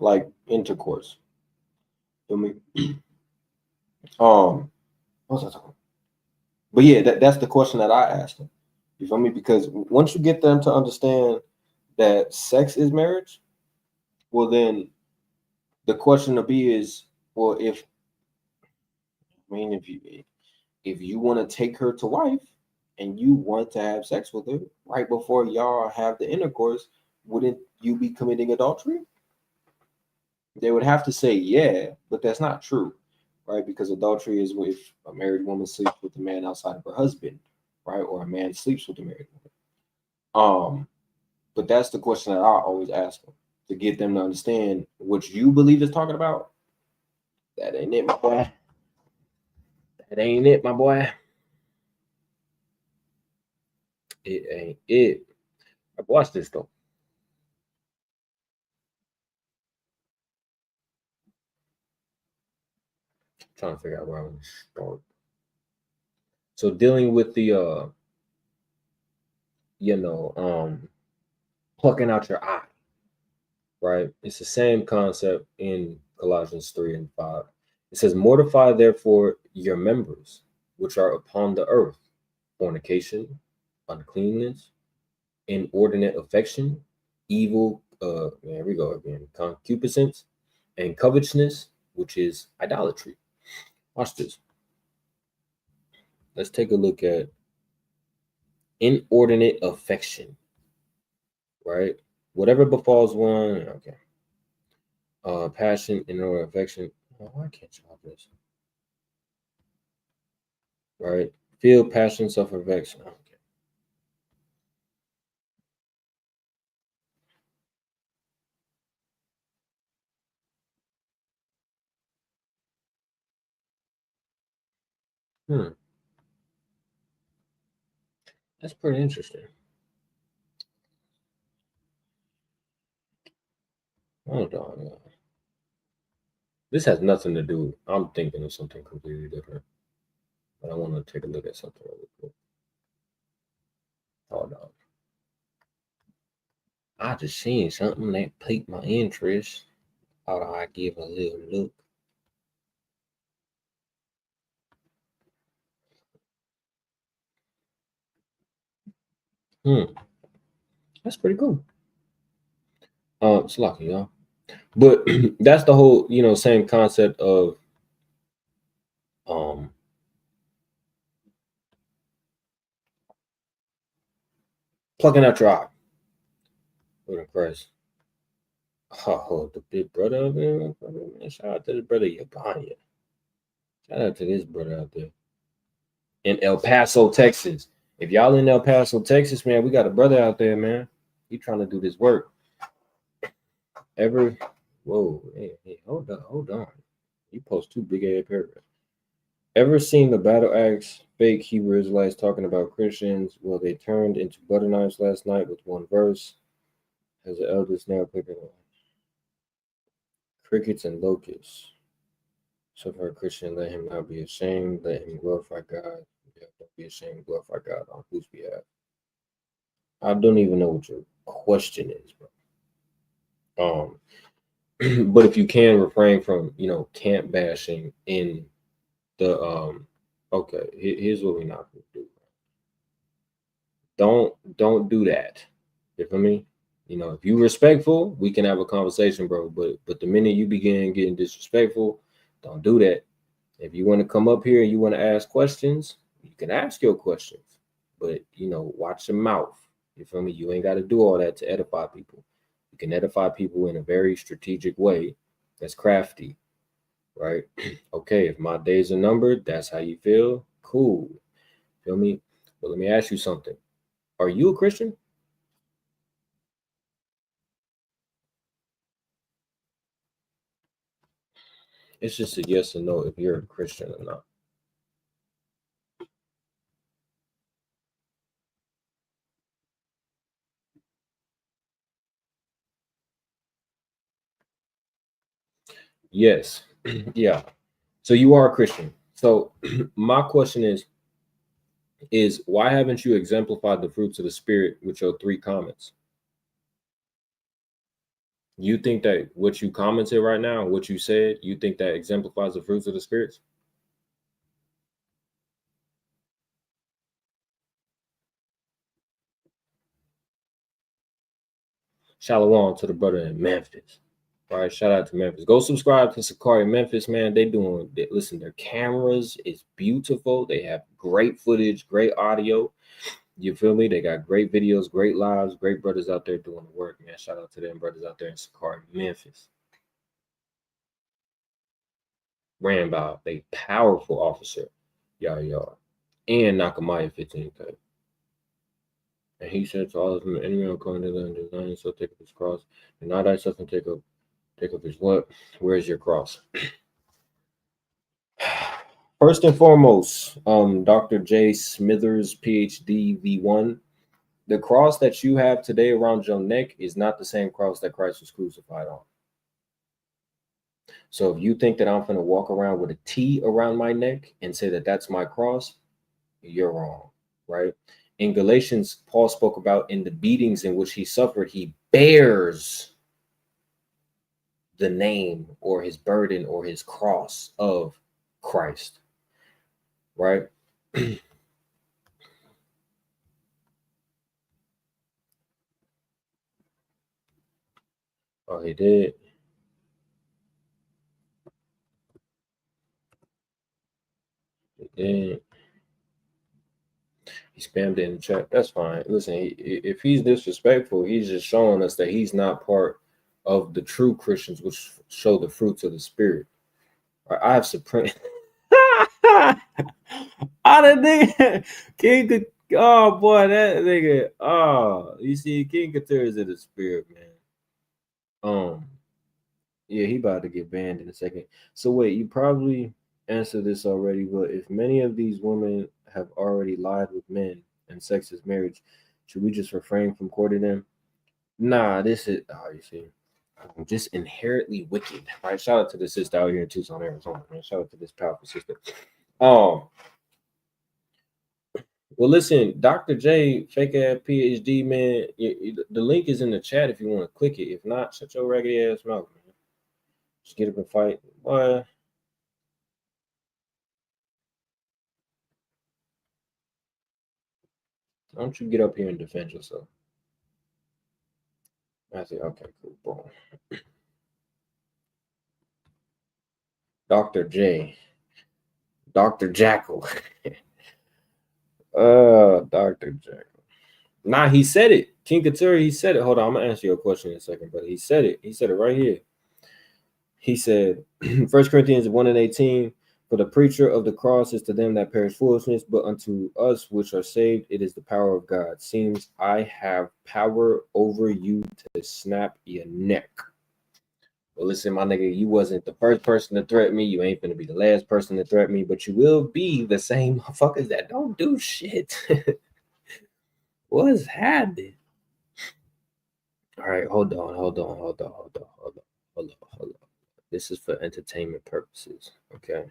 like intercourse. Feel me? What was I talking? But yeah, that's the question that I asked them. You feel me? Because once you get them to understand that sex is marriage, well, then the question to be is, well, if you want to take her to wife and you want to have sex with her right before y'all have the intercourse, wouldn't you be committing adultery? They would have to say yeah, but that's not true, right? Because adultery is if a married woman sleeps with a man outside of her husband, right? Or a man sleeps with a married woman. But that's the question that I always ask them to get them to understand what you believe is talking about. That ain't it, my boy. That ain't it, my boy. It ain't it. Watch this though. Trying to figure out where I'm gonna start. So dealing with the you know, plucking out your eye, right? It's the same concept in Colossians 3 and 5. It says, mortify therefore your members which are upon the earth, fornication, uncleanness, inordinate affection, evil, there we go again, concupiscence, and covetousness, which is idolatry. Watch this. Let's take a look at inordinate affection, right? Whatever befalls one, okay. Passion, inordinate affection. Oh, why can't you have this? Right? Feel passion, suffer affection. Okay. That's pretty interesting. Hold on. This has nothing to do. I'm thinking of something completely different. But I want to take a look at something really quick. Hold on. I just seen something that piqued my interest. Thought I'd give a little look. That's pretty cool. It's lucky, y'all. But that's the whole, same concept of plucking out your eye. Lord in Christ. Oh, the big brother, man. Shout out to the brother Yabanya. Shout out to this brother out there in El Paso, Texas. If y'all in El Paso, Texas, man, we got a brother out there, man. He trying to do this work. Whoa, hey, hold on. You post 2 big ass paragraphs. Ever seen the battle axe fake Hebrew Israelites talking about Christians? Well, they turned into butter knives last night with one verse. As the elders now picking on crickets and locusts. So for a Christian, let him not be ashamed. Let him glorify God. Yeah, don't be ashamed. Glorify God on whose behalf? I don't even know what your question is, bro. But if you can refrain from, camp bashing in the okay, here's what we're not gonna do. Don't do that. You feel me? If you respectful, we can have a conversation, bro. But the minute you begin getting disrespectful, don't do that. If you want to come up here and you want to ask questions, you can ask your questions. But watch your mouth. You feel me? You ain't got to do all that to edify people. You can edify people in a very strategic way that's crafty, right? Okay, if my days are numbered, that's how you feel. Cool. Feel me? But let me ask you something. Are you a Christian? It's just a yes or no if you're a Christian or not. Yes. Yeah. So you are a Christian. So my question is why haven't you exemplified the fruits of the spirit with your 3 comments? You think that what you commented right now, what you said, you think that exemplifies the fruits of the spirits? Shalom to the brother in Memphis. All right, shout out to Memphis. Go subscribe to SICARRI Memphis, man. Listen, their cameras is beautiful. They have great footage, great audio. You feel me? They got great videos, great lives, great brothers out there doing the work, man. Shout out to them brothers out there in SICARRI Memphis. Ran by a powerful officer, y'all, and Nakamaya 15K. And he said to all of them, anyone coming to them, design so take up his cross, and not thyself and take up his what? Where's your cross? First and foremost, Dr. J. Smithers, PhD, V1. The cross that you have today around your neck is not the same cross that Christ was crucified on. So if you think that I'm going to walk around with a T around my neck and say that that's my cross, you're wrong, right? In Galatians, Paul spoke about in the beatings in which he suffered, he bears the name or his burden or his cross of Christ, right? Oh, he did. He did. He spammed it in the chat. That's fine. Listen, if he's disrespectful, he's just showing us that he's not part of the true Christians, which show the fruits of the Spirit. I have supreme. I didn't think King could. Oh boy, that nigga. Oh, you see, King Couture is in the spirit, man. Yeah, he about to get banned in a second. So wait, you probably answered this already, but if many of these women have already lied with men and sex is marriage, should we just refrain from courting them? Nah, this is you see, I'm just inherently wicked. All right, shout out to the sister out here in Tucson, Arizona. Man. Shout out to this powerful sister. Well, listen, Dr. J, fake ass PhD, man. The link is in the chat if you want to click it. If not, shut your raggedy ass mouth, man. Just get up and fight. Boy. Don't you get up here and defend yourself? I said, okay, cool, boom. Dr. J. Dr. Jackal. Dr. Jackal. Nah, he said it. King Katuri, he said it. Hold on, I'm gonna answer your question in a second, but he said it. He said it right here. He said, 1 Corinthians 1:18, for the preacher of the cross is to them that perish foolishness, but unto us which are saved, it is the power of God. Seems I have power over you to snap your neck. Well, listen, my nigga, you wasn't the first person to threaten me. You ain't gonna be the last person to threaten me, but you will be the same motherfuckers that don't do shit. What's happening? All right, hold on. This is for entertainment purposes, okay?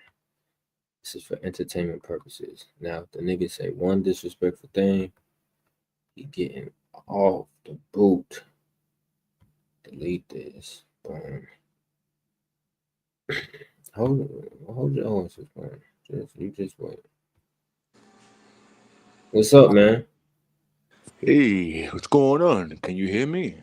This is for entertainment purposes. Now, if the nigga say one disrespectful thing, he getting off the boot. Delete this. Boom. Hold your horses, man. You just wait. What's up, man? Hey, what's going on? Can you hear me?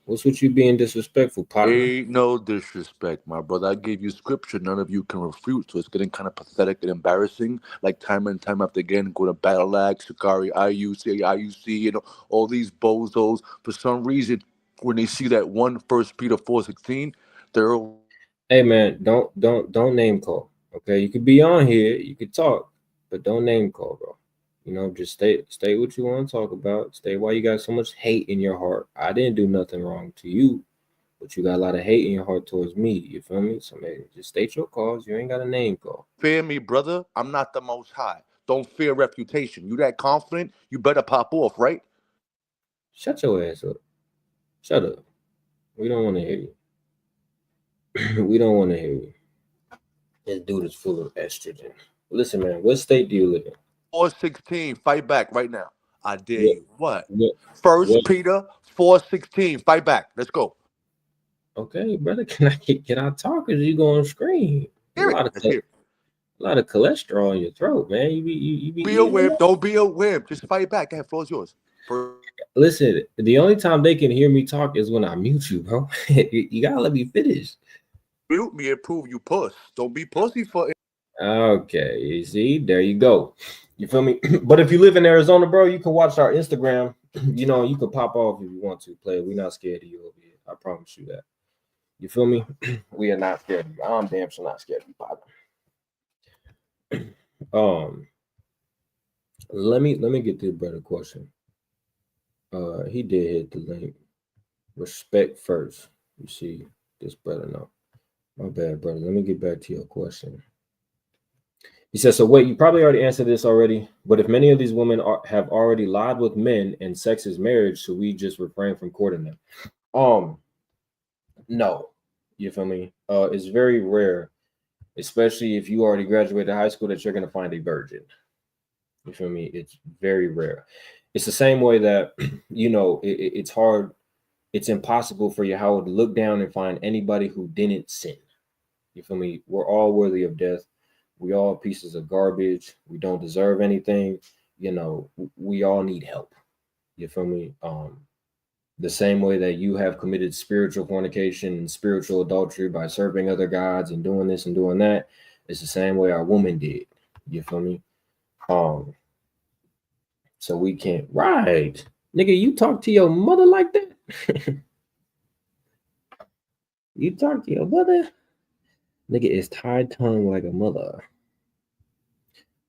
What's with you being disrespectful, partner? Ain't no disrespect, my brother. I gave you scripture none of you can refute, so it's getting kind of pathetic and embarrassing. Like time and time after again, go to Battle Axe, SICARRI, IUC, all these bozos. For some reason, when they see that 1 Peter 4:16, they're Hey, man, don't name call. Okay, you could be on here, you could talk, but don't name call, bro. You know, just stay what you want to talk about. Stay why you got so much hate in your heart. I didn't do nothing wrong to you, but you got a lot of hate in your heart towards me. You feel me? So man, just state your cause. You ain't got a name call. fear me, brother. I'm not the most high. Don't fear reputation. You that confident? You better pop off, right? Shut your ass up. Shut up. We don't want to hear you. We don't want to hear you. This dude is full of estrogen. Listen, man, what state do you live in? 4:16, fight back right now. I dare What, you. What? what, First what? Peter 4:16, fight back. Let's go. Okay, brother, can I talk? Or you going to scream? A Hear it. lot of Let's hear it. a lot of cholesterol in your throat, man. You be Be a eating a wimp. lot. Don't be a wimp. Just fight back. Go ahead, floor is yours. First, Listen, the only time they can hear me talk is when I mute you, bro. You gotta let me finish. mute me and prove you puss. Don't be pussy for it. Okay, you see, there you go. You feel me? But if you live in Arizona, bro, you can watch our Instagram. You know, you can pop off if you want to play. We're not scared of you over here. I promise you that. You feel me? We are not scared of you. I'm damn sure not scared of you, partner. Let me get this brother question. He did hit the link. Respect first. You see, this brother no. My bad, brother. Let me get back to your question. He says, so wait, you probably already answered this already, but if many of these women have already lied with men and sex is marriage, should we just refrain from courting them? No. You feel me? It's very rare, especially if you already graduated high school, that you're gonna find a virgin. You feel me? It's very rare. It's the same way that it's hard, it's impossible for Yahweh to look down and find anybody who didn't sin. You feel me? We're all worthy of death. We all pieces of garbage. We don't deserve anything. We all need help. You feel me? The same way that you have committed spiritual fornication and spiritual adultery by serving other gods and doing this and doing that, it's the same way our woman did. You feel me? So we can't. Right, nigga. You talk to your mother like that? You talk to your mother? Nigga is tied tongue like a mother.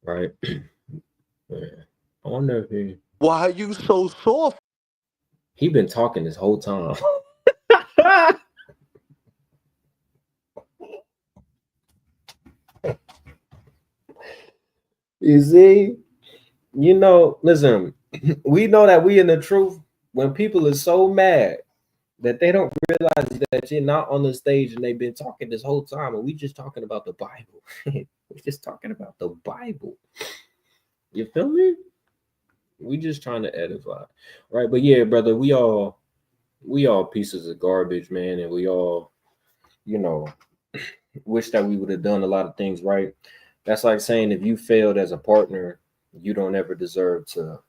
Right? Yeah. I wonder if Why are you so soft? he been talking this whole time. You see, listen, we know that we in the truth when people are so mad that they don't realize that you're not on the stage and they've been talking this whole time and we just talking about the Bible. We're just talking about the Bible. You feel me? We just trying to edify, right? But yeah, brother, we all pieces of garbage, man, and we all, wish that we would have done a lot of things right. That's like saying if you failed as a partner, you don't ever deserve to,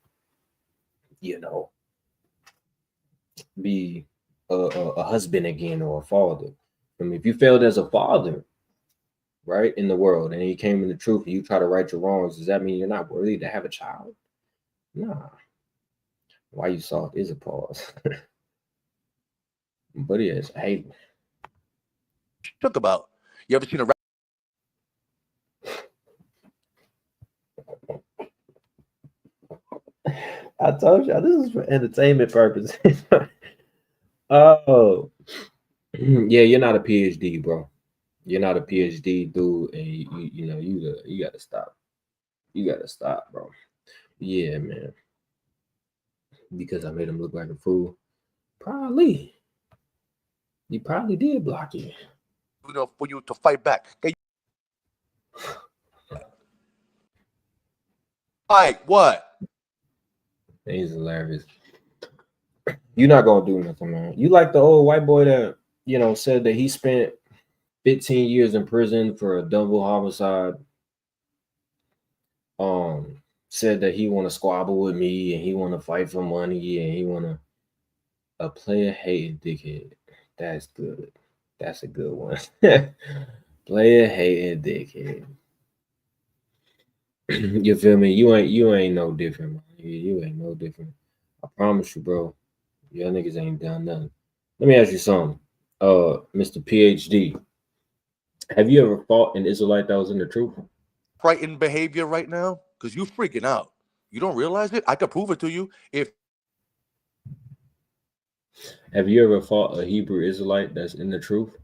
you know, be a husband again or a father. I mean, if you failed as a father, right, in the world, and you came in the truth and you try to right your wrongs, does that mean you're not worthy to have a child? Nah. Why you soft is a pause. But yes, hey. Talk about. You ever seen a I told y'all this is for entertainment purposes. Oh, yeah, you're not a PhD, bro. You're not a PhD dude, and you gotta stop. You gotta stop, bro. Yeah, man. Because I made him look like a fool. Probably. You probably did block you. For you to fight back? Fight what? He's hilarious. You're not gonna do nothing, man. You like the old white boy that said that he spent 15 years in prison for a double homicide. Said that he want to squabble with me and he want to fight for money and he want to a player hating dickhead. That's good. That's a good one. Player hating dickhead. You feel me? You ain't no different, man. You ain't no different. I promise you, bro. Y'all niggas ain't done nothing. Let me ask you something. Mr. PhD, have you ever fought an Israelite that was in the truth? Frightened behavior right now? Because you freaking out. You don't realize it? I could prove it to you. Have you ever fought a Hebrew Israelite that's in the truth?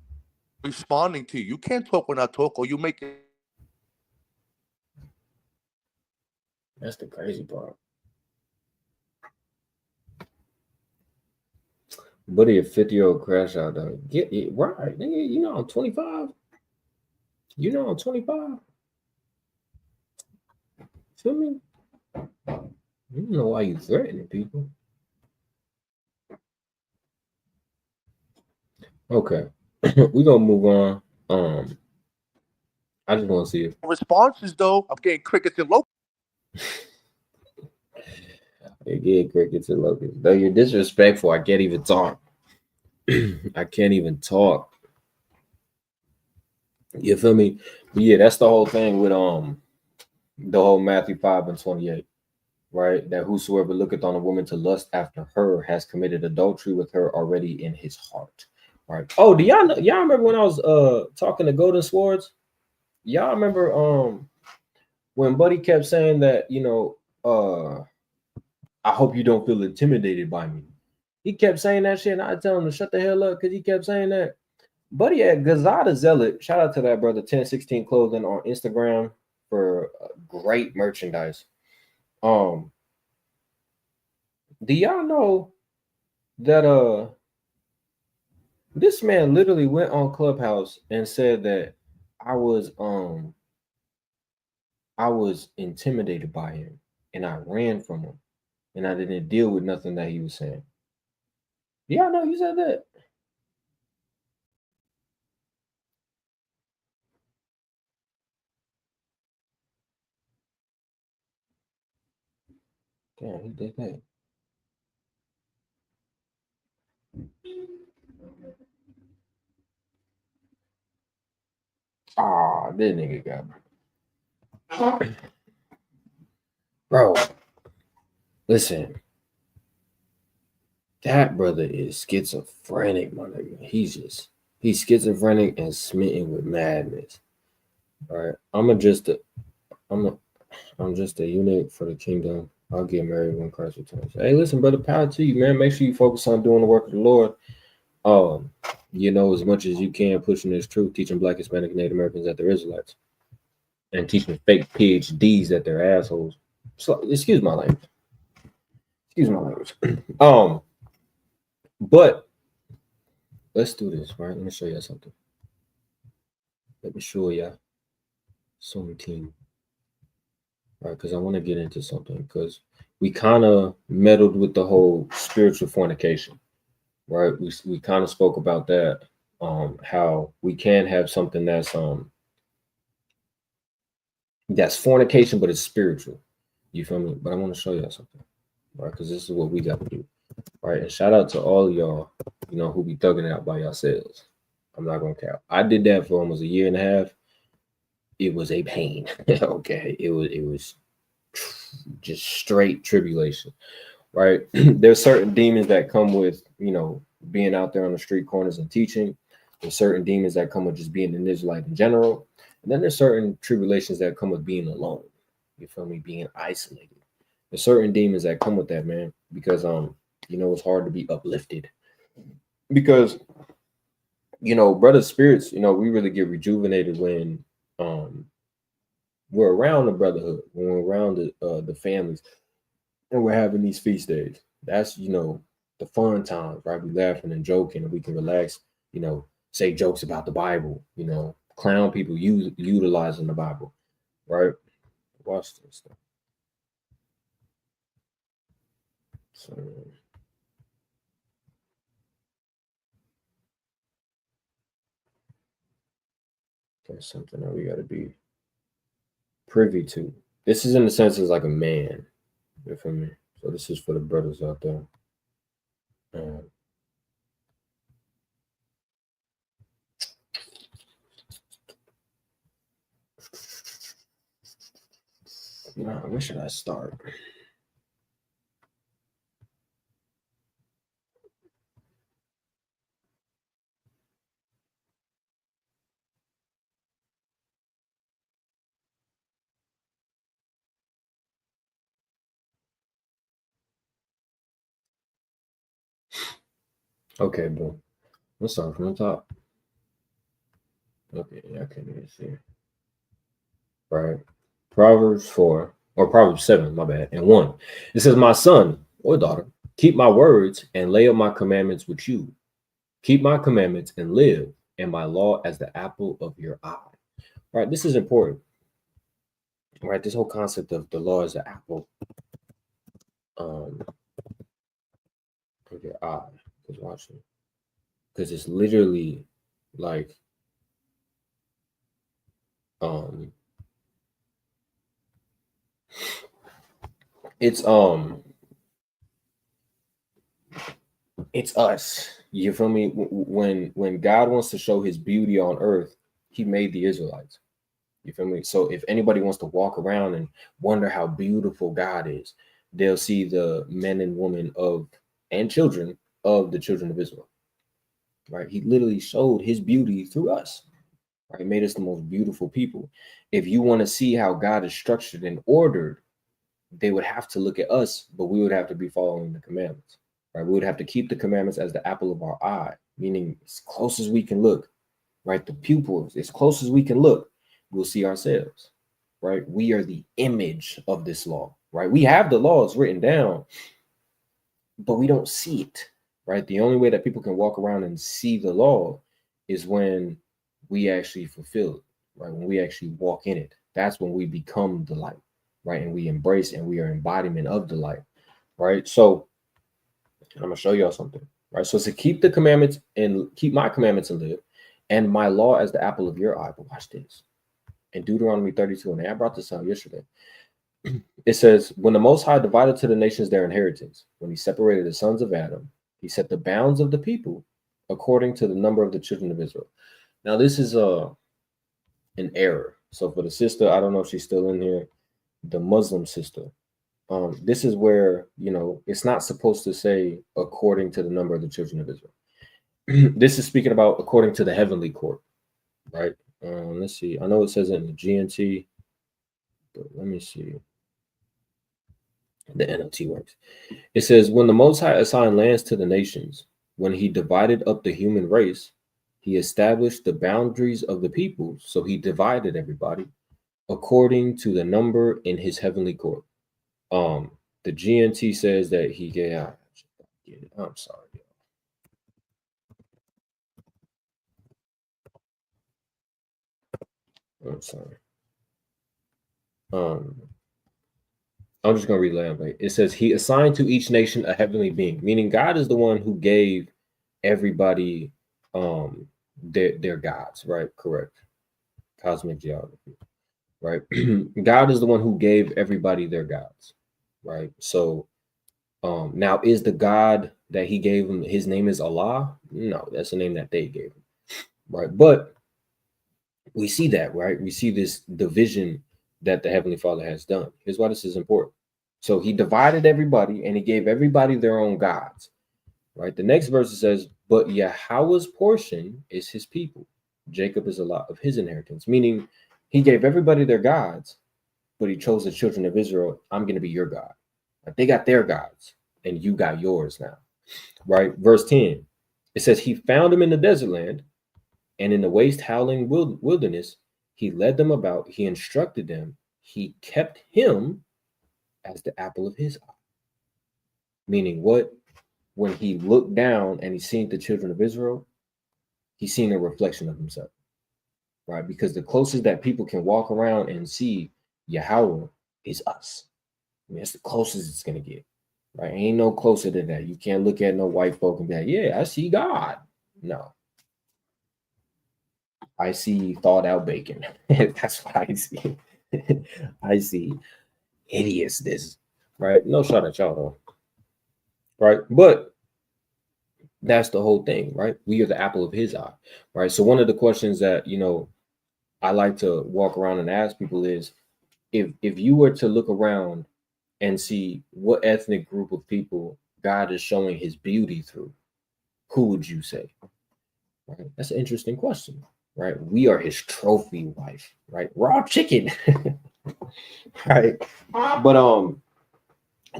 Responding to you. You can't talk when I talk or you make it. That's the crazy part. Buddy, a 50-year-old crash out though. Get it right, nigga. I'm 25. I'm 25. Feel me? You don't know why you threatening people. Okay. We're gonna move on. I just want to see if Responses though. I'm getting crickets and locusts. get crickets and locusts. Though you're disrespectful, I can't even talk. I can't even talk. You feel me? But yeah, that's the whole thing with the whole Matthew 5:28, right? That whosoever looketh on a woman to lust after her has committed adultery with her already in his heart. Right. Oh, do y'all know, y'all remember when I was talking to Golden Swords? Y'all remember when Buddy kept saying that, I hope you don't feel intimidated by me. He kept saying that shit, and I tell him to shut the hell up because he kept saying that. Buddy at Gazada Zealot, shout out to that brother 1016 Clothing on Instagram for great merchandise. Do y'all know that this man literally went on Clubhouse and said that I was intimidated by him and I ran from him and I didn't deal with nothing that he was saying. Do y'all know you said that? Damn, he did that. Ah, this nigga got me. Bro, listen. That brother is schizophrenic, my nigga. He's schizophrenic and smitten with madness. All right. I'm just a eunuch for the kingdom. I'll get married when Christ returns. Hey, listen, brother, power to you, man. Make sure you focus on doing the work of the Lord. As much as you can, pushing this truth, teaching Black, Hispanic, Native Americans that they're Israelites. and teaching fake PhDs that they're assholes. So excuse my language. Excuse my language. But let's do this, right? Let me show you something. Let me show you something. Right, because I want to get into something because we kind of meddled with the whole spiritual fornication, right? We kind of spoke about that, how we can have something that's fornication, but it's spiritual. You feel me? But I want to show you something, right? Because this is what we got to do, right? And shout out to all of y'all, who be thugging it out by yourselves. I'm not gonna cap. I did that for almost a year and a half. It was a pain. Okay, it was just straight tribulation, right? There's certain demons that come with being out there on the street corners and teaching. There's certain demons that come with just being an Israelite in general, and then there's certain tribulations that come with being alone. You feel me? Being isolated. There's certain demons that come with that, man, because it's hard to be uplifted because brother spirits, we really get rejuvenated when we're around the brotherhood, when we're around the families, and we're having these feast days. That's the fun times, right? We laughing and joking, and we can relax, say jokes about the Bible, clown people utilizing the Bible, right? Watch this. So that's something that we got to be privy to. This is in the sense as like a man. You feel me? So this is for the brothers out there. Where should I start? Okay, boom. Let's start from the top. Okay, I can't even see. Right. Proverbs 4, or Proverbs 7, my bad, and 1. It says, my son or daughter, keep my words and lay up my commandments with you. Keep my commandments and live, and my law as the apple of your eye. Right. This is important. Right. This whole concept of the law as the apple of your eye. Because watching. Because it's literally like it's us. You feel me? When God wants to show his beauty on earth, he made the Israelites. You feel me? So if anybody wants to walk around and wonder how beautiful God is, they'll see the men and women and children of the children of Israel. Right? He literally showed his beauty through us. Right? He made us the most beautiful people. If you want to see how God is structured and ordered, they would have to look at us, but we would have to be following the commandments. Right? We would have to keep the commandments as the apple of our eye, meaning as close as we can look, right? The pupils, as close as we can look, we'll see ourselves, right? We are the image of this law, right? We have the laws written down, but we don't see it, right? The only way that people can walk around and see the law is when we actually fulfill it, right? When we actually walk in it. That's when we become the light, right? And we embrace and we are embodiment of the light, right? So I'm gonna show y'all something, right? So to keep the commandments and keep my commandments and live, and my law as the apple of your eye. But watch this. In Deuteronomy 32, and I brought this out yesterday. It says, when the Most High divided to the nations their inheritance, when he separated the sons of Adam, he set the bounds of the people according to the number of the children of Israel. Now, this is an error. So for the sister, I don't know if she's still in here, the Muslim sister. This is where, it's not supposed to say according to the number of the children of Israel. This is speaking about according to the heavenly court, right? Let's see. I know it says it in the GNT, but let me see. The NLT works. It says, when the Most High assigned lands to the nations, when he divided up the human race, he established the boundaries of the people. So he divided everybody according to the number in his heavenly court. The GNT says that he gave. I'm sorry. I'm sorry. I'm just gonna read it. It says he assigned to each nation a heavenly being, meaning God is the one who gave everybody their gods, right? Correct. Cosmic geography, right? God is the one who gave everybody their gods, right? So now is the God that he gave him, his name is Allah? No, that's the name that they gave him, right? But we see that, right? We see this division that the Heavenly Father has done. Here's why this is important. So he divided everybody and he gave everybody their own gods, right? The next verse says, but Yahweh's portion is his people. Jacob is a lot of his inheritance, meaning he gave everybody their gods, but he chose the children of Israel. I'm going to be your God. Like they got their gods and you got yours now, right? Verse 10, it says he found them in the desert land and in the waste howling wilderness. He led them about. He instructed them. He kept him as the apple of his eye. Meaning what? When he looked down and he seen the children of Israel, he seen a reflection of himself, right? Because the closest that people can walk around and see Yahweh is us. I mean, that's the closest it's going to get, right? Ain't no closer than that. You can't look at no white folk and be like, yeah, I see God. No. I see thawed out bacon. That's what I see. I see hideousness, right? No shot at y'all though, right? But that's the whole thing, right? We are the apple of his eye, right? So one of the questions that I like to walk around and ask people is, if you were to look around and see what ethnic group of people God is showing his beauty through, who would you say? Right? That's an interesting question, right? We are his trophy wife, right? Raw chicken, right? But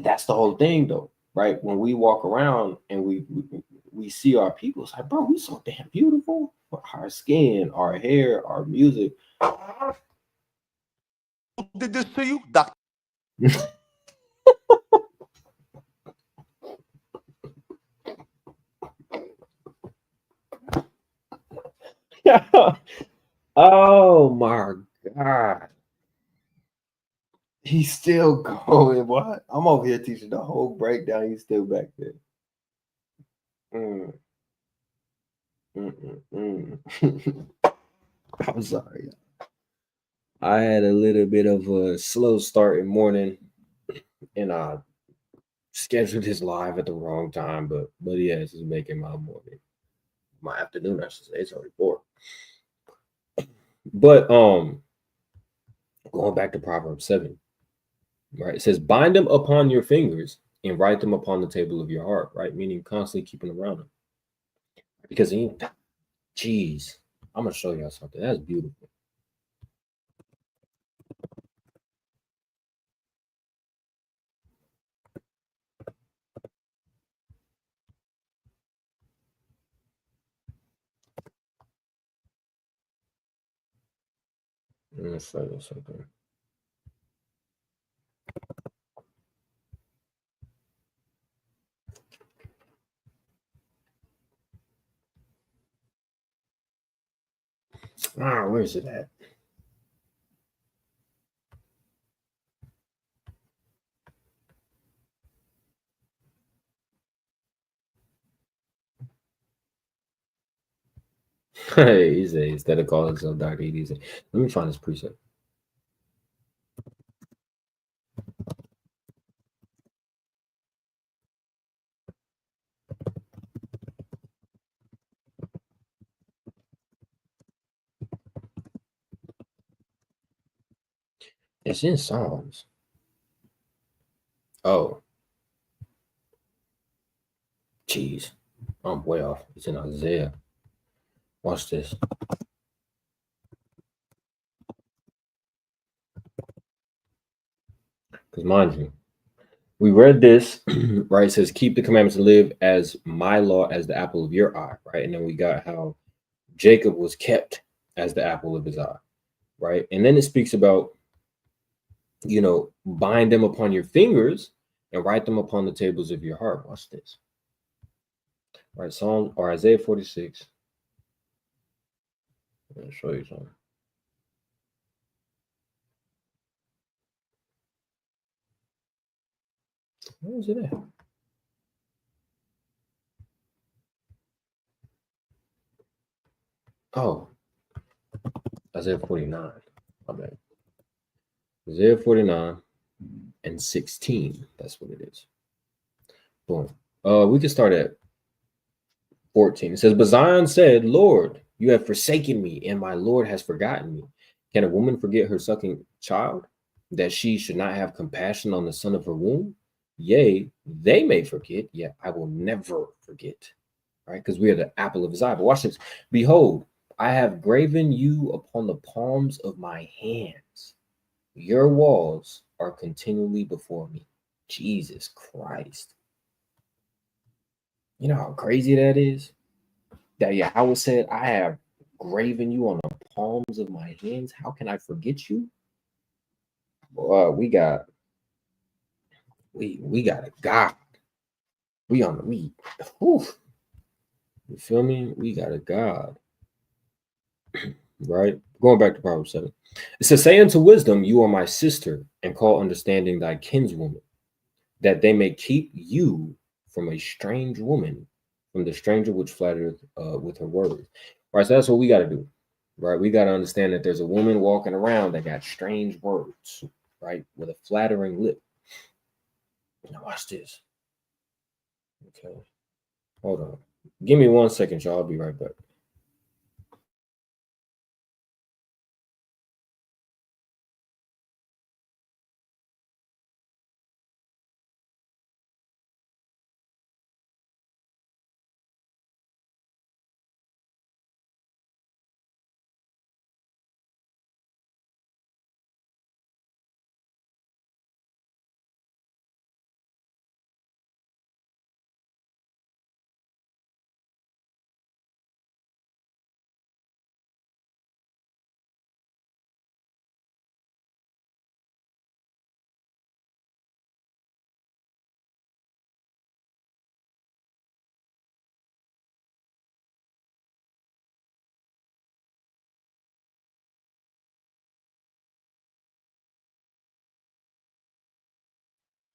that's the whole thing though, right? When we walk around and we see our people, it's like, bro, we so damn beautiful. Our skin, our hair, our music. Did this to you, Doctor? Oh my God. He's still going. What? I'm over here teaching the whole breakdown. He's still back there. I'm sorry. I had a little bit of a slow start in morning and I scheduled this live at the wrong time, but yeah, this is making my morning. My afternoon, I should say. It's already 4. But going back to Proverbs 7, right? It says, bind them upon your fingers and write them upon the table of your heart, right? Meaning constantly keeping around them. Because geez, I'm gonna show y'all something. That's beautiful. Let me show you something. Where's it at? Hey, he said instead of calling himself Dr. E, let me find this preset. It's in Psalms. Oh, jeez, I'm way off. It's in Isaiah. Watch this. Because mind you, we read this, right? It says, keep the commandments and live as my law as the apple of your eye, right? And then we got how Jacob was kept as the apple of his eye, right? And then it speaks about bind them upon your fingers and write them upon the tables of your heart. Watch this. All right, Psalm or Isaiah 46. I'm going to show you something. Where is it at? Oh, Isaiah 49. My bad. Isaiah 49 and 16. That's what it is. Boom. We can start at 14. It says, but Zion said, Lord, you have forsaken me, and my Lord has forgotten me. Can a woman forget her sucking child, that she should not have compassion on the son of her womb? Yea, they may forget, yet I will never forget. Right? Because we are the apple of his eye. But watch this. Behold, I have graven you upon the palms of my hands. Your walls are continually before me. Jesus Christ. You know how crazy that is? That Yahweh said, I have graven you on the palms of my hands. How can I forget you? We got a God. Whew. You feel me? We got a God. Right? Going back to Proverbs 7. It says, say unto wisdom, you are my sister, and call understanding thy kinswoman, that they may keep you from a strange woman, from the stranger which flattereth with her words. Right, so that's what we got to do. Right, we got to understand that there's a woman walking around that got strange words, right, with a flattering lip. Now watch this. Okay, hold on. Give me 1 second, y'all. I'll be right back.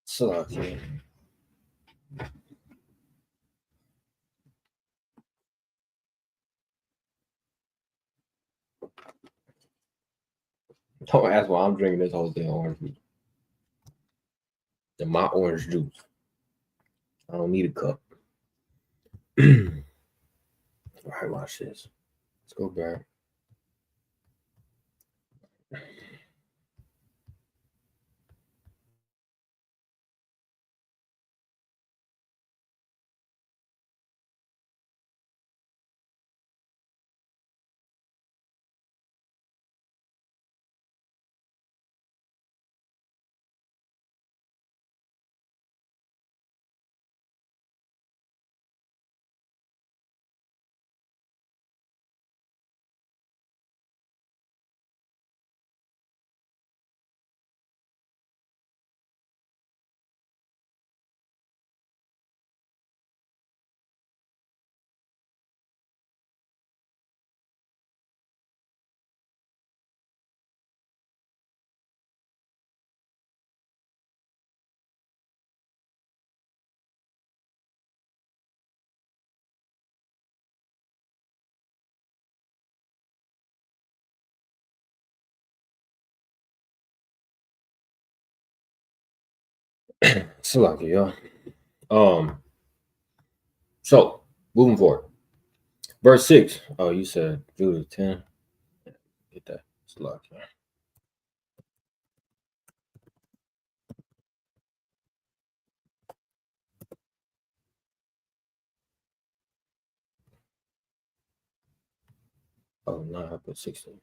So okay. Don't ask why I'm drinking this whole thing orange juice. And my orange juice. I don't need a cup. All right, watch this. Let's go back. So lucky, y'all. So moving forward. Verse 6. Oh, you said Judah 10. Get that. It's lucky. Oh, no, I put 16.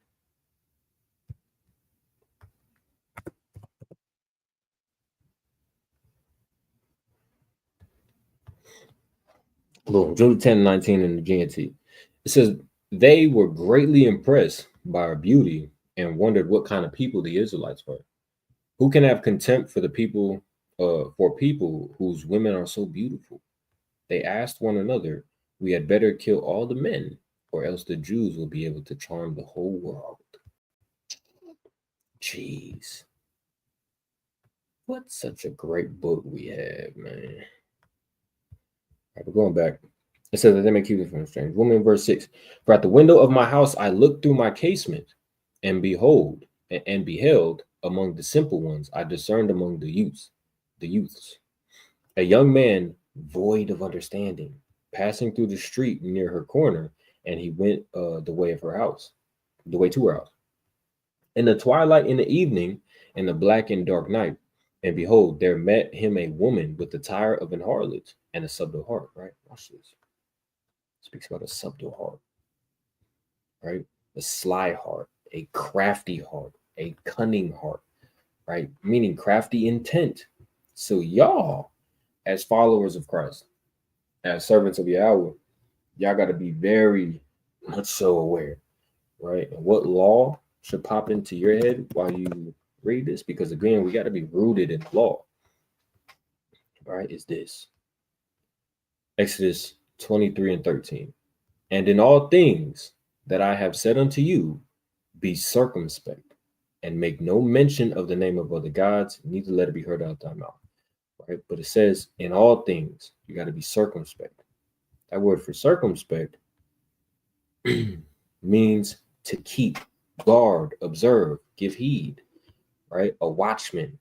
Boom. Judah 10:19 in the GNT. It says, they were greatly impressed by our beauty and wondered what kind of people the Israelites were. Who can have contempt for the people, for people whose women are so beautiful? They asked one another, we had better kill all the men, or else the Jews will be able to charm the whole world. Jeez. What such a great book we have, man. All right, we're going back. It says that they may keep it from strange. Woman, verse 6. For at the window of my house I looked through my casement, and behold, and beheld among the simple ones, I discerned among the youths, a young man void of understanding, passing through the street near her corner, and he went the way of her house, the way to her house. In the twilight, in the evening, in the black and dark night, and behold, there met him a woman with the tire of an harlot and a subtle heart. Right? Watch this. Speaks about a subtle heart, right? A sly heart, a crafty heart, a cunning heart, right? Meaning crafty intent. So y'all, as followers of Christ, as servants of Yahweh, y'all got to be very much so aware, right? And what law should pop into your head while you read this? Because again, we got to be rooted in law, right? Is this Exodus 23 and 13. And in all things that I have said unto you, be circumspect, and make no mention of the name of other gods, neither let it be heard out of thy mouth. Right? But it says, in all things, you got to be circumspect. That word for circumspect means to keep, guard, observe, give heed, right? A watchman,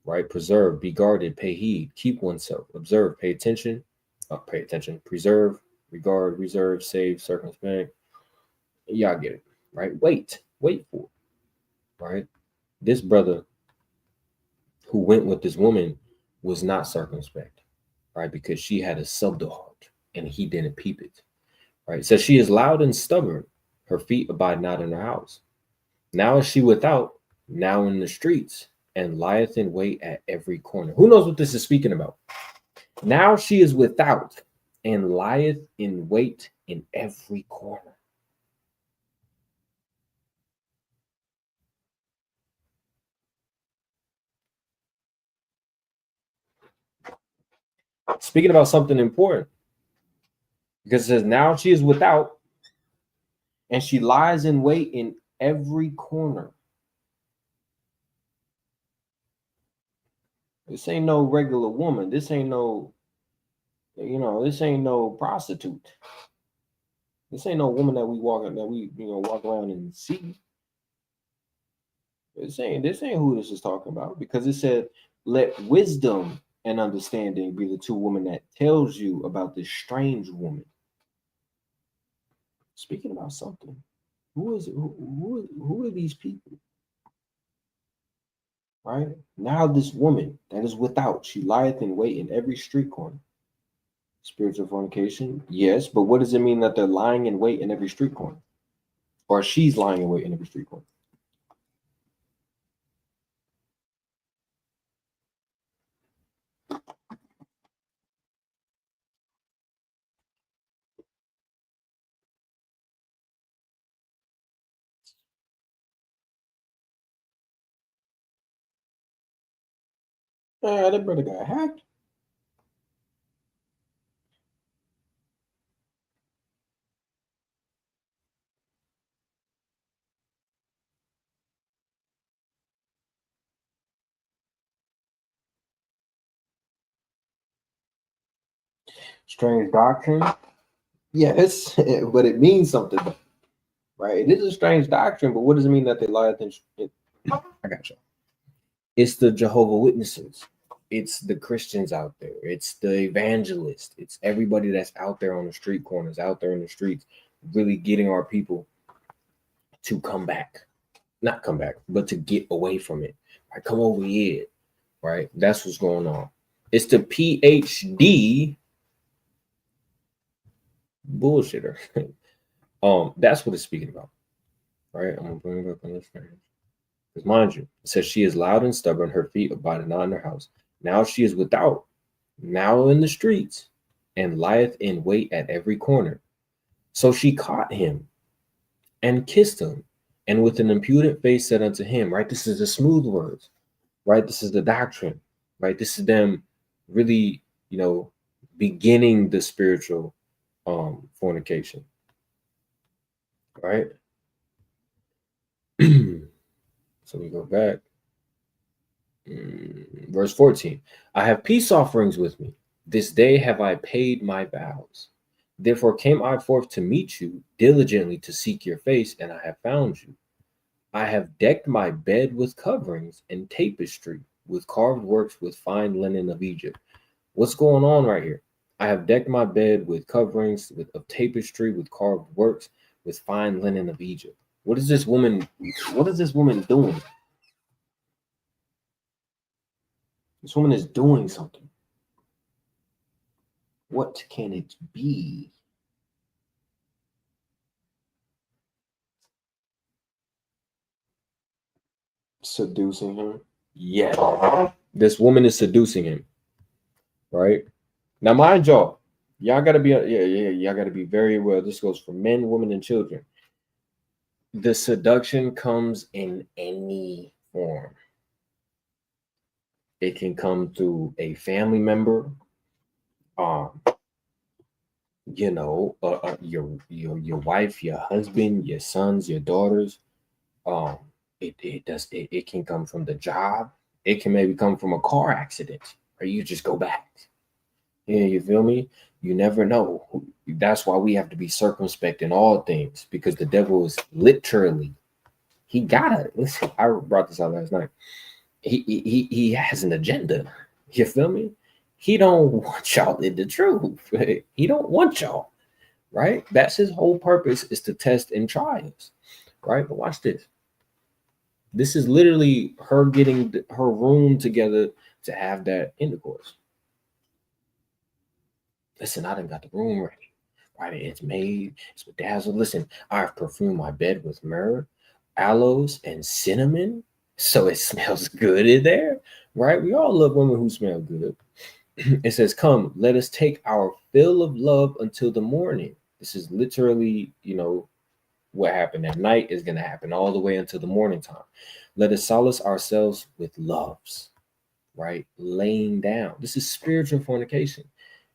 right? Preserve, be guarded, pay heed, keep oneself, observe, pay attention, preserve, regard, reserve, save, circumspect. Y'all get it, right? Wait for it, right? This brother who went with this woman was not circumspect, right? Because she had a subtle heart and he didn't peep it, right? It says she is loud and stubborn. Her feet abide not in her house. Now is she without, now in the streets, and lieth in wait at every corner. Who knows what this is speaking about? Now she is without and lieth in wait in every corner. Speaking about something important, because it says now she is without and she lies in wait in every corner. This ain't no regular woman. This ain't no, this ain't no prostitute. This ain't no woman that we walk around and see. This ain't who this is talking about, because it said, let wisdom and understanding be the two women that tells you about this strange woman. Speaking about something. Who is it? Who are these people? Right? Now this woman that is without, she lieth in wait in every street corner. Spiritual fornication, yes, but what does it mean that they're lying in wait in every street corner? Or she's lying in wait in every street corner? That brother got hacked. Strange doctrine. Yes, but it means something, right? It is a strange doctrine, but what does it mean that they lie? I got you. It's the Jehovah Witnesses. It's the Christians out there. It's the evangelists. It's everybody that's out there on the street corners, out there in the streets, really getting our people to come back. Not come back, but to get away from it. Right? Come over here. Right? That's what's going on. It's the PhD bullshitter. That's what it's speaking about. Right? I'm gonna bring it up on this page. Because mind you, it says she is loud and stubborn, her feet abide not in her house. Now she is without, now in the streets, and lieth in wait at every corner. So she caught him and kissed him, and with an impudent face said unto him, right? This is the smooth words. right? This is the doctrine, right? This is them really, beginning the spiritual fornication, right? So we go back. Verse 14. I have peace offerings with me. This day have I paid my vows. Therefore came I forth to meet you diligently to seek your face, and I have found you. I have decked my bed with coverings and tapestry, with carved works with fine linen of Egypt. What's going on right here? I have decked my bed with coverings of tapestry, with carved works, with fine linen of Egypt. What is this woman? What is this woman doing? This woman is doing something. What can it be? Seducing him? Yeah. This woman is seducing him. Right? Now, mind y'all gotta be y'all gotta be very well. This goes for men, women, and children. The seduction comes in any form. It can come through a family member, your wife, your husband, your sons, your daughters. It can come from the job. It can maybe come from a car accident, or you just go back. Yeah, you feel me? You never know. That's why we have to be circumspect in all things, because the devil is literally, he gotta listen. I brought this out last night. He has an agenda. You feel me? He don't want y'all in the truth. He don't want y'all, right? That's his whole purpose, is to test and try us, right? But watch this. This is literally her getting her room together to have that intercourse. Listen, I done got the room ready. Right? It's made, it's bedazzled. Listen, I've perfumed my bed with myrrh, aloes, and cinnamon, so it smells good in there. Right? We all love women who smell good. It says, come, let us take our fill of love until the morning. This is literally, what happened at night is going to happen all the way until the morning time. Let us solace ourselves with loves, right? Laying down. This is spiritual fornication.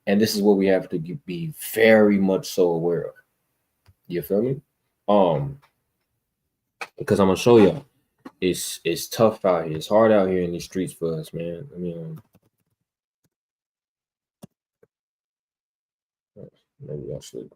And this is what we have to be very much so aware of. You feel me? Because I'm gonna show y'all, it's tough out here. It's hard out here in these streets for us, man. I mean, maybe I should.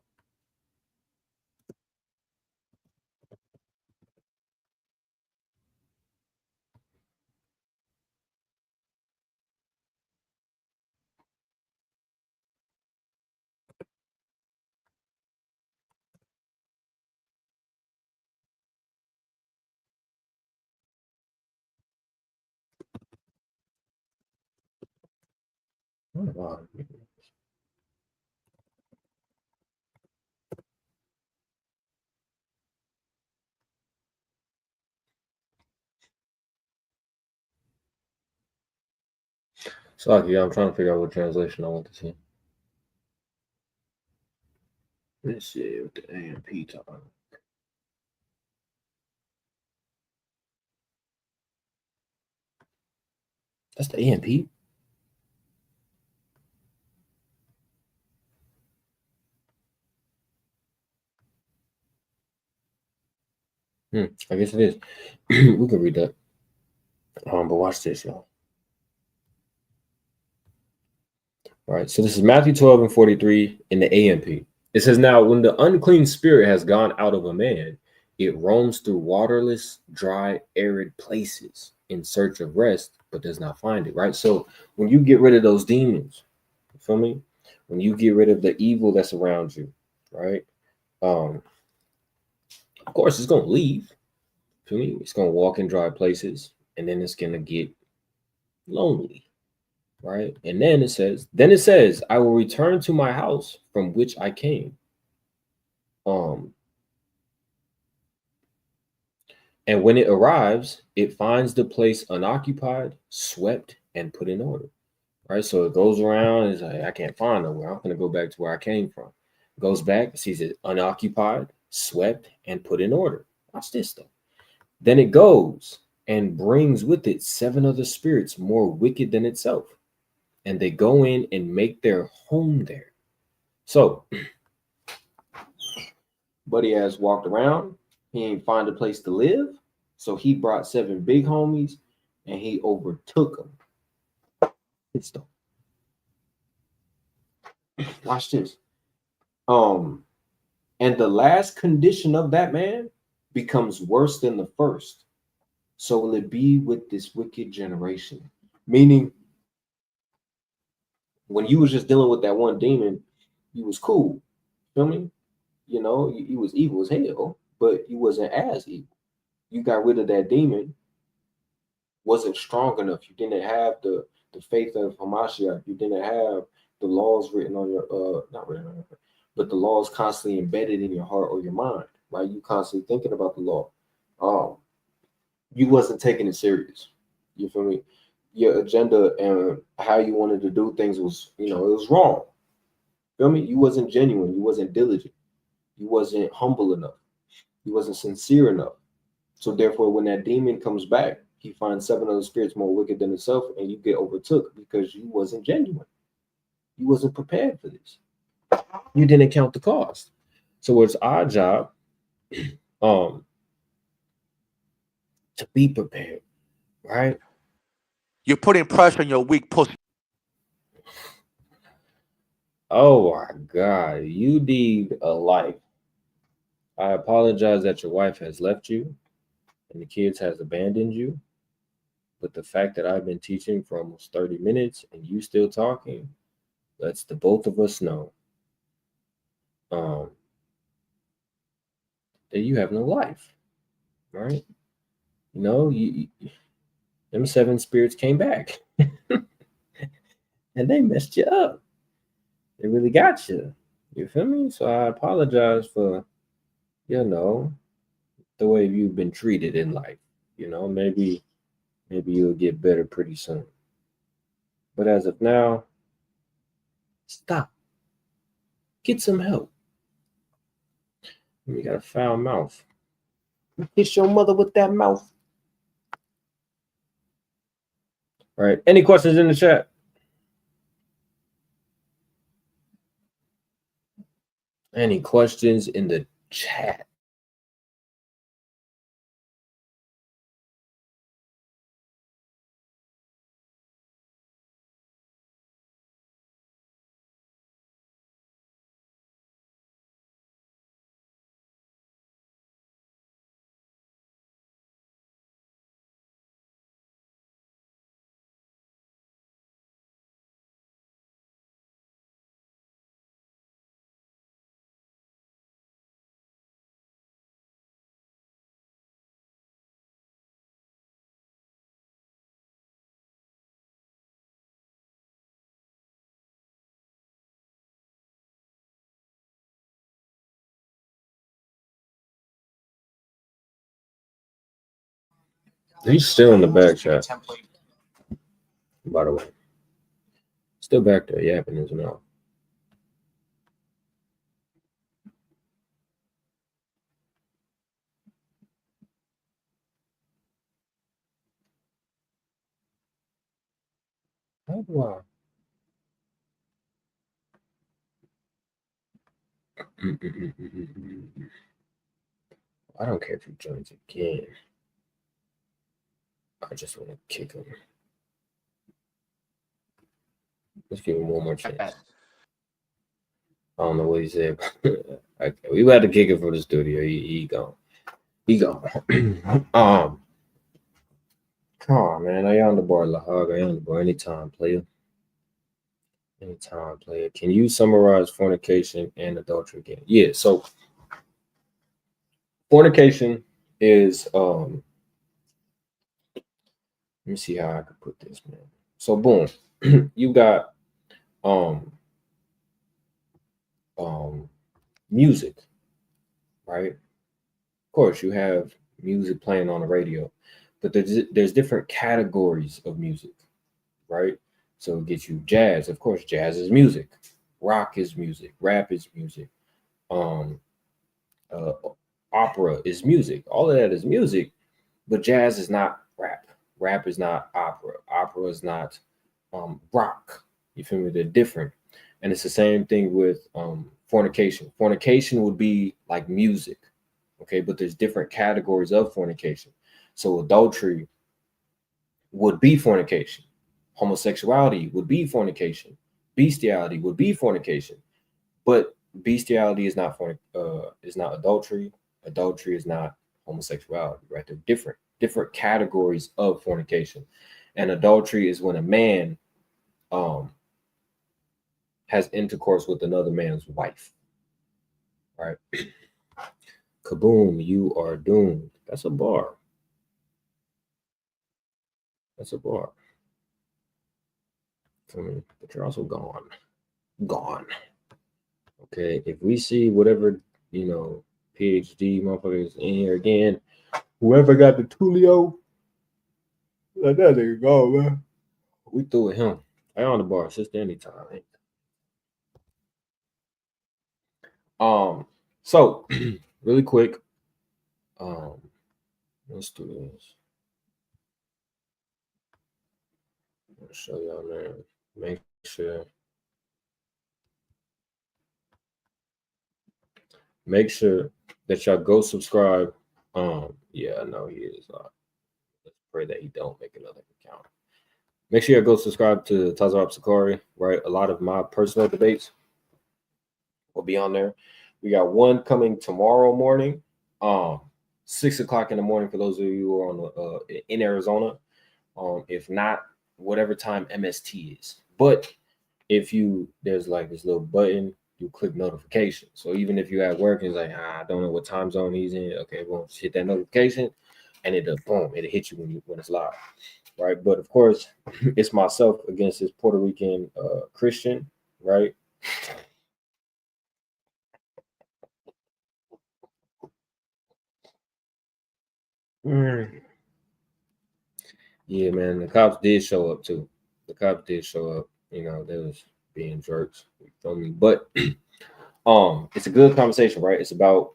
So yeah, I'm trying to figure out what translation I want to see. Let's see what the AMP time. That's the AMP. I guess it is. We can read that. But watch this, y'all. All right, so this is Matthew 12 and 43 in the AMP. It says, now when the unclean spirit has gone out of a man, it roams through waterless, dry, arid places in search of rest, but does not find it, right? So when you get rid of those demons, you feel me? When you get rid of the evil that's around you, right? Of course, it's going to leave. Feel me? It's going to walk in dry places, and then it's going to get lonely. Right. And then it says, I will return to my house from which I came. And when it arrives, it finds the place unoccupied, swept, and put in order. Right. So it goes around, it's like, I can't find nowhere. I'm gonna go back to where I came from. Goes back, sees it unoccupied, swept, and put in order. Watch this though. Then it goes and brings with it 7 other spirits more wicked than itself. And they go in and make their home there. So, Buddy has walked around. He ain't find a place to live. So he brought 7 big homies and he overtook them. It's dope. Watch this. And the last condition of that man becomes worse than the first. So will it be with this wicked generation? Meaning, when you was just dealing with that one demon, you was cool. Feel me? You know, you was evil as hell, but you wasn't as evil. You got rid of that demon, wasn't strong enough. You didn't have the faith of Hamashiach. You didn't have the laws written on your not written on your, but the laws constantly embedded in your heart or your mind, right? You constantly thinking about the law. You wasn't taking it serious. You feel me? Your agenda and how you wanted to do things was, it was wrong. Feel me? You wasn't genuine. You wasn't diligent. You wasn't humble enough. You wasn't sincere enough. So therefore, when that demon comes back, he finds 7 other spirits more wicked than himself, and you get overtook because you wasn't genuine. You wasn't prepared for this. You didn't count the cost. So it's our job to be prepared, right? You're putting pressure on your weak pussy. Oh my God, you need a life. I apologize that your wife has left you and the kids has abandoned you. But the fact that I've been teaching for almost 30 minutes and you still talking lets the both of us know that you have no life, right? Them 7 spirits came back and they messed you up. They really got you. You feel me? So I apologize for, the way you've been treated in life. Maybe you'll get better pretty soon. But as of now, stop. Get some help. You got a foul mouth. Kiss your mother with that mouth. All right. Any questions in the chat? Any questions in the chat? He's still in the back chat. By the way, still back there yapping his mouth. How do I don't care if he joins again. I just want to kick him. Let's give him one more chance. I don't know what he said. We had to kick him from the studio. He gone. He gone. Come on, man. I on the board, Lahog. I on the board. Anytime, player. Anytime, player. Can you summarize fornication and adultery again? Yeah. So fornication is let me see how I could put this, man. So boom, you got music, right? Of course, you have music playing on the radio, but there's different categories of music, right? So it gets you jazz. Of course, jazz is music. Rock is music. Rap is music. Opera is music. All of that is music, but jazz is not rap. Rap is not opera. Opera is not rock. You feel me? They're different. And it's the same thing with fornication. Fornication would be like music, okay? But there's different categories of fornication. So adultery would be fornication. Homosexuality would be fornication. Bestiality would be fornication. But bestiality is not adultery. Adultery is not homosexuality, right? They're different categories of fornication. And adultery is when a man um has intercourse with another man's wife, right? Kaboom, you are doomed. That's a bar. That's a bar. I mean, but you're also gone. Gone. Okay. If we see whatever, PhD motherfuckers in here again, whoever got the Tulio, let that nigga go, man. We threw at him. I on the bar, sister, anytime. So really quick, let's do this. I'll show y'all, man. Make sure that y'all go subscribe. Yeah, I know he is. Let's pray that he don't make another account. Make sure you go subscribe to SICARRI, right? A lot of my personal debates will be on there. We got one coming tomorrow morning, 6 o'clock in the morning for those of you who are on in Arizona. If not, whatever time MST is. But if there's like this little button, you click notification. So even if you're at work and it's like, I don't know what time zone he's in, okay, well, hit that notification, and it'll hit you when it's live, right? But of course, it's myself against this Puerto Rican Christian, right? Yeah, man, the cops did show up too. The cops did show up. They was being jerks. You feel me? But it's a good conversation, right? It's about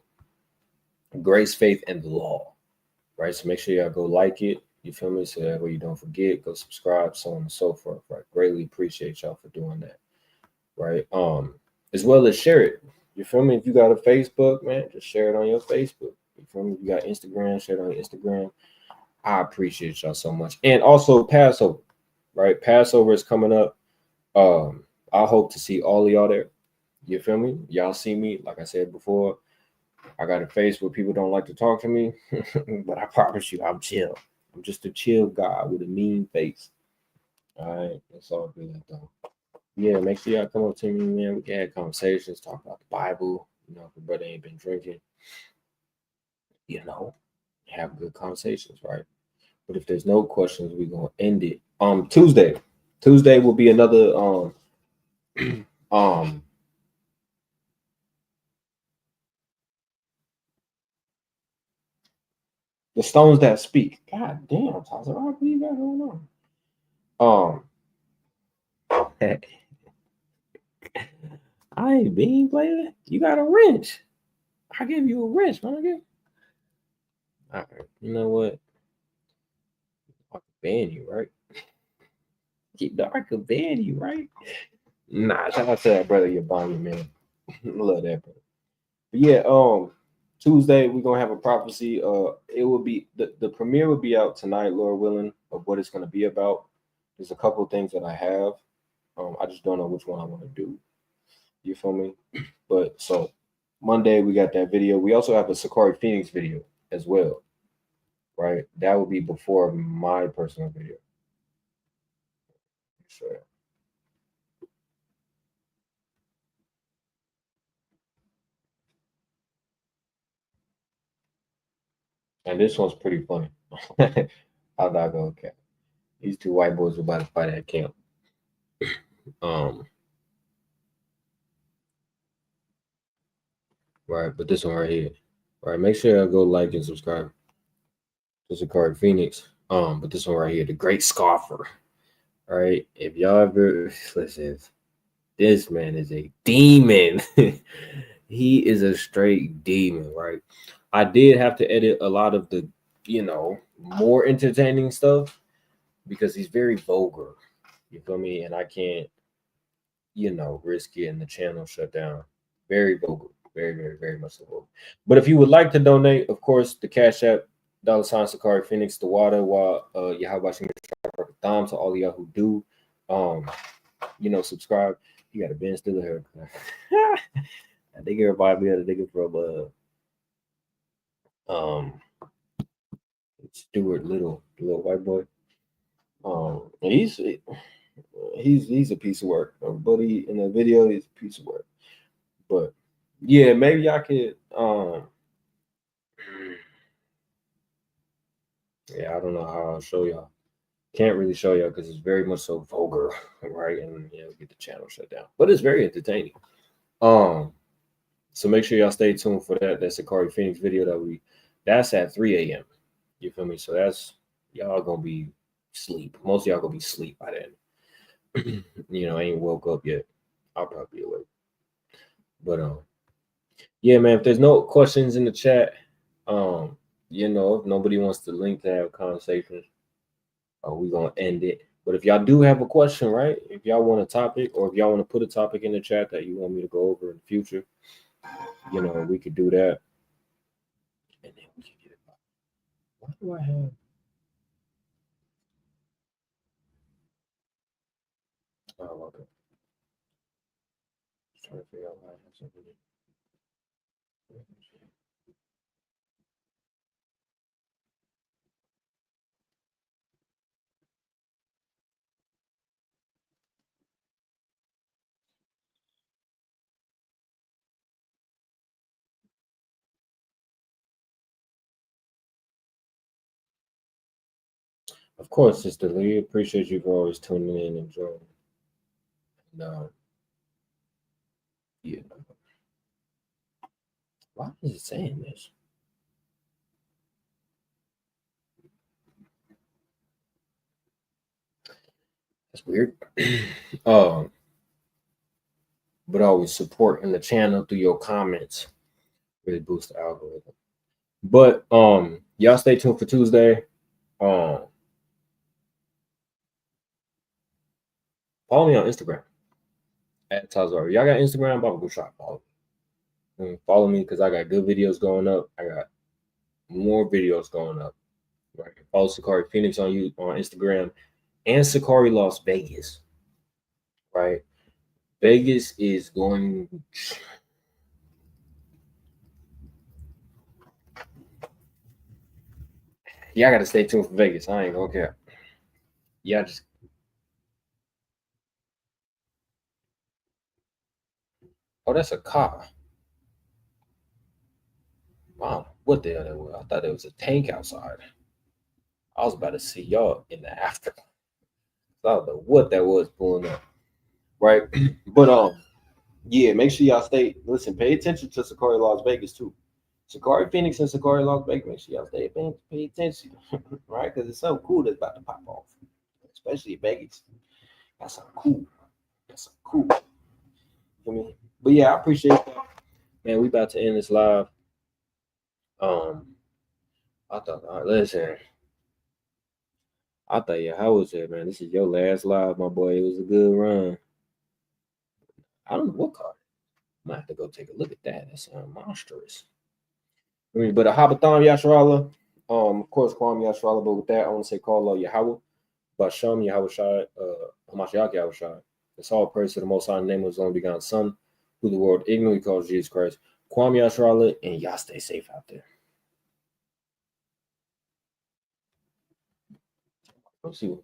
grace, faith, and the law, right? So make sure y'all go like it. You feel me? So that way you don't forget. Go subscribe, so on and so forth. Right? Greatly appreciate y'all for doing that, right? As well as share it. You feel me? If you got a Facebook, man, just share it on your Facebook. You feel me? If you got Instagram, share it on your Instagram. I appreciate y'all so much. And also Passover, right? Passover is coming up. I hope to see all of y'all there. You feel me? Y'all see me, like I said before, I got a face where people don't like to talk to me, but I promise you, I'm chill. I'm just a chill guy with a mean face. All right, that's all good though. Yeah, make sure y'all come up to me, man. We can have conversations, talk about the Bible. If your brother ain't been drinking, have good conversations, right? But if there's no questions, we're gonna end it. Tuesday. Tuesday will be another the stones that speak. God damn, Tyler, what do you got going on? I ain't being playing. You got a wrench. I gave you a wrench, man. All right, you know what? I can ban you, right? I could ban you, right? Nah, shout out to that brother, your body, man. Love that, brother. But yeah, Tuesday we're gonna have a prophecy. It will be the premiere will be out tonight, Lord willing, of what it's gonna be about. There's a couple of things that I have. I just don't know which one I want to do. You feel me? But so Monday we got that video. We also have a SICARRI Phoenix video as well, right? That will be before my personal video. Sure. And this one's pretty funny. I'm not gonna cap. These two white boys were about to fight at camp. Right, but this one right here. Right, make sure I go like and subscribe to SICARRI Phoenix. But this one right here, the Great Scoffer. All right, if y'all ever listen, this man is a demon. He is a straight demon, right? I did have to edit a lot of the more entertaining stuff because he's very vulgar. You feel me? And I can't, risk getting the channel shut down. Very vulgar. Very, very, very much so vulgar. But if you would like to donate, of course, the Cash App, $ Sicarii Phoenix, the water, while Yahweh Thumb to all of y'all who do subscribe. You got a Ben Stiller haircut. I think everybody be able to think it from Stuart Little, the little white boy. He's a piece of work. Buddy in the video, he's a piece of work. But yeah, maybe I could yeah, I don't know how I'll show y'all. Can't really show y'all because it's very much so vulgar, right? And get the channel shut down. But it's very entertaining. So make sure y'all stay tuned for that SICARRI Phoenix video that's at 3 a.m. You feel me? So that's y'all gonna be sleep. Most of y'all gonna be sleep by then. Ain't woke up yet. I'll probably be awake. But yeah, man, if there's no questions in the chat, if nobody wants to link to have a conversation, we're gonna end it. But if y'all do have a question, right? If y'all want a topic, or if y'all want to put a topic in the chat that you want me to go over in the future, we could do that. And then we can get it. What do I have? Oh, okay. Just trying to figure out why I have something. Of course, Sister Lee. Appreciate you for always tuning in and joining. No. Yeah. Why is it saying this? That's weird. But always supporting the channel through your comments really boosts the algorithm. But y'all stay tuned for Tuesday. Follow me on Instagram at Tazar. Y'all got Instagram? Baba Go Shop. Follow me because I got good videos going up. I got more videos going up. Right. Follow SICARRI Phoenix on Instagram and SICARRI Las Vegas. Right. Vegas is going. Yeah, I gotta stay tuned for Vegas. I ain't gonna care. Yeah, just. Oh, that's a car. Wow, what the hell that was? I thought it was a tank outside. I was about to see y'all in the after. I don't know what that was pulling up. Right. But yeah, make sure y'all pay attention to SICARRI Las Vegas too. SICARRI Phoenix and SICARRI Las Vegas, make sure y'all pay attention, right? Because it's something cool that's about to pop off, especially in Vegas. That's something cool. That's something cool. For me. But yeah, I appreciate that. Man, we about to end this live. I thought, listen, how was it, man? This is your last live, my boy. It was a good run. I don't know what card. I might have to go take a look at that. That's monstrous. But a Habathon Yasharala, of course, Kwam Yasharala, but with that, I want to say call Yahweh, Basham Yahweh Shai, Hamashiach Yahweh Shai. It's all praise to the Most High, in the name of His only begotten Son, who the world ignorantly calls Jesus Christ. Kwam Yasharala, and y'all stay safe out there. Let's see.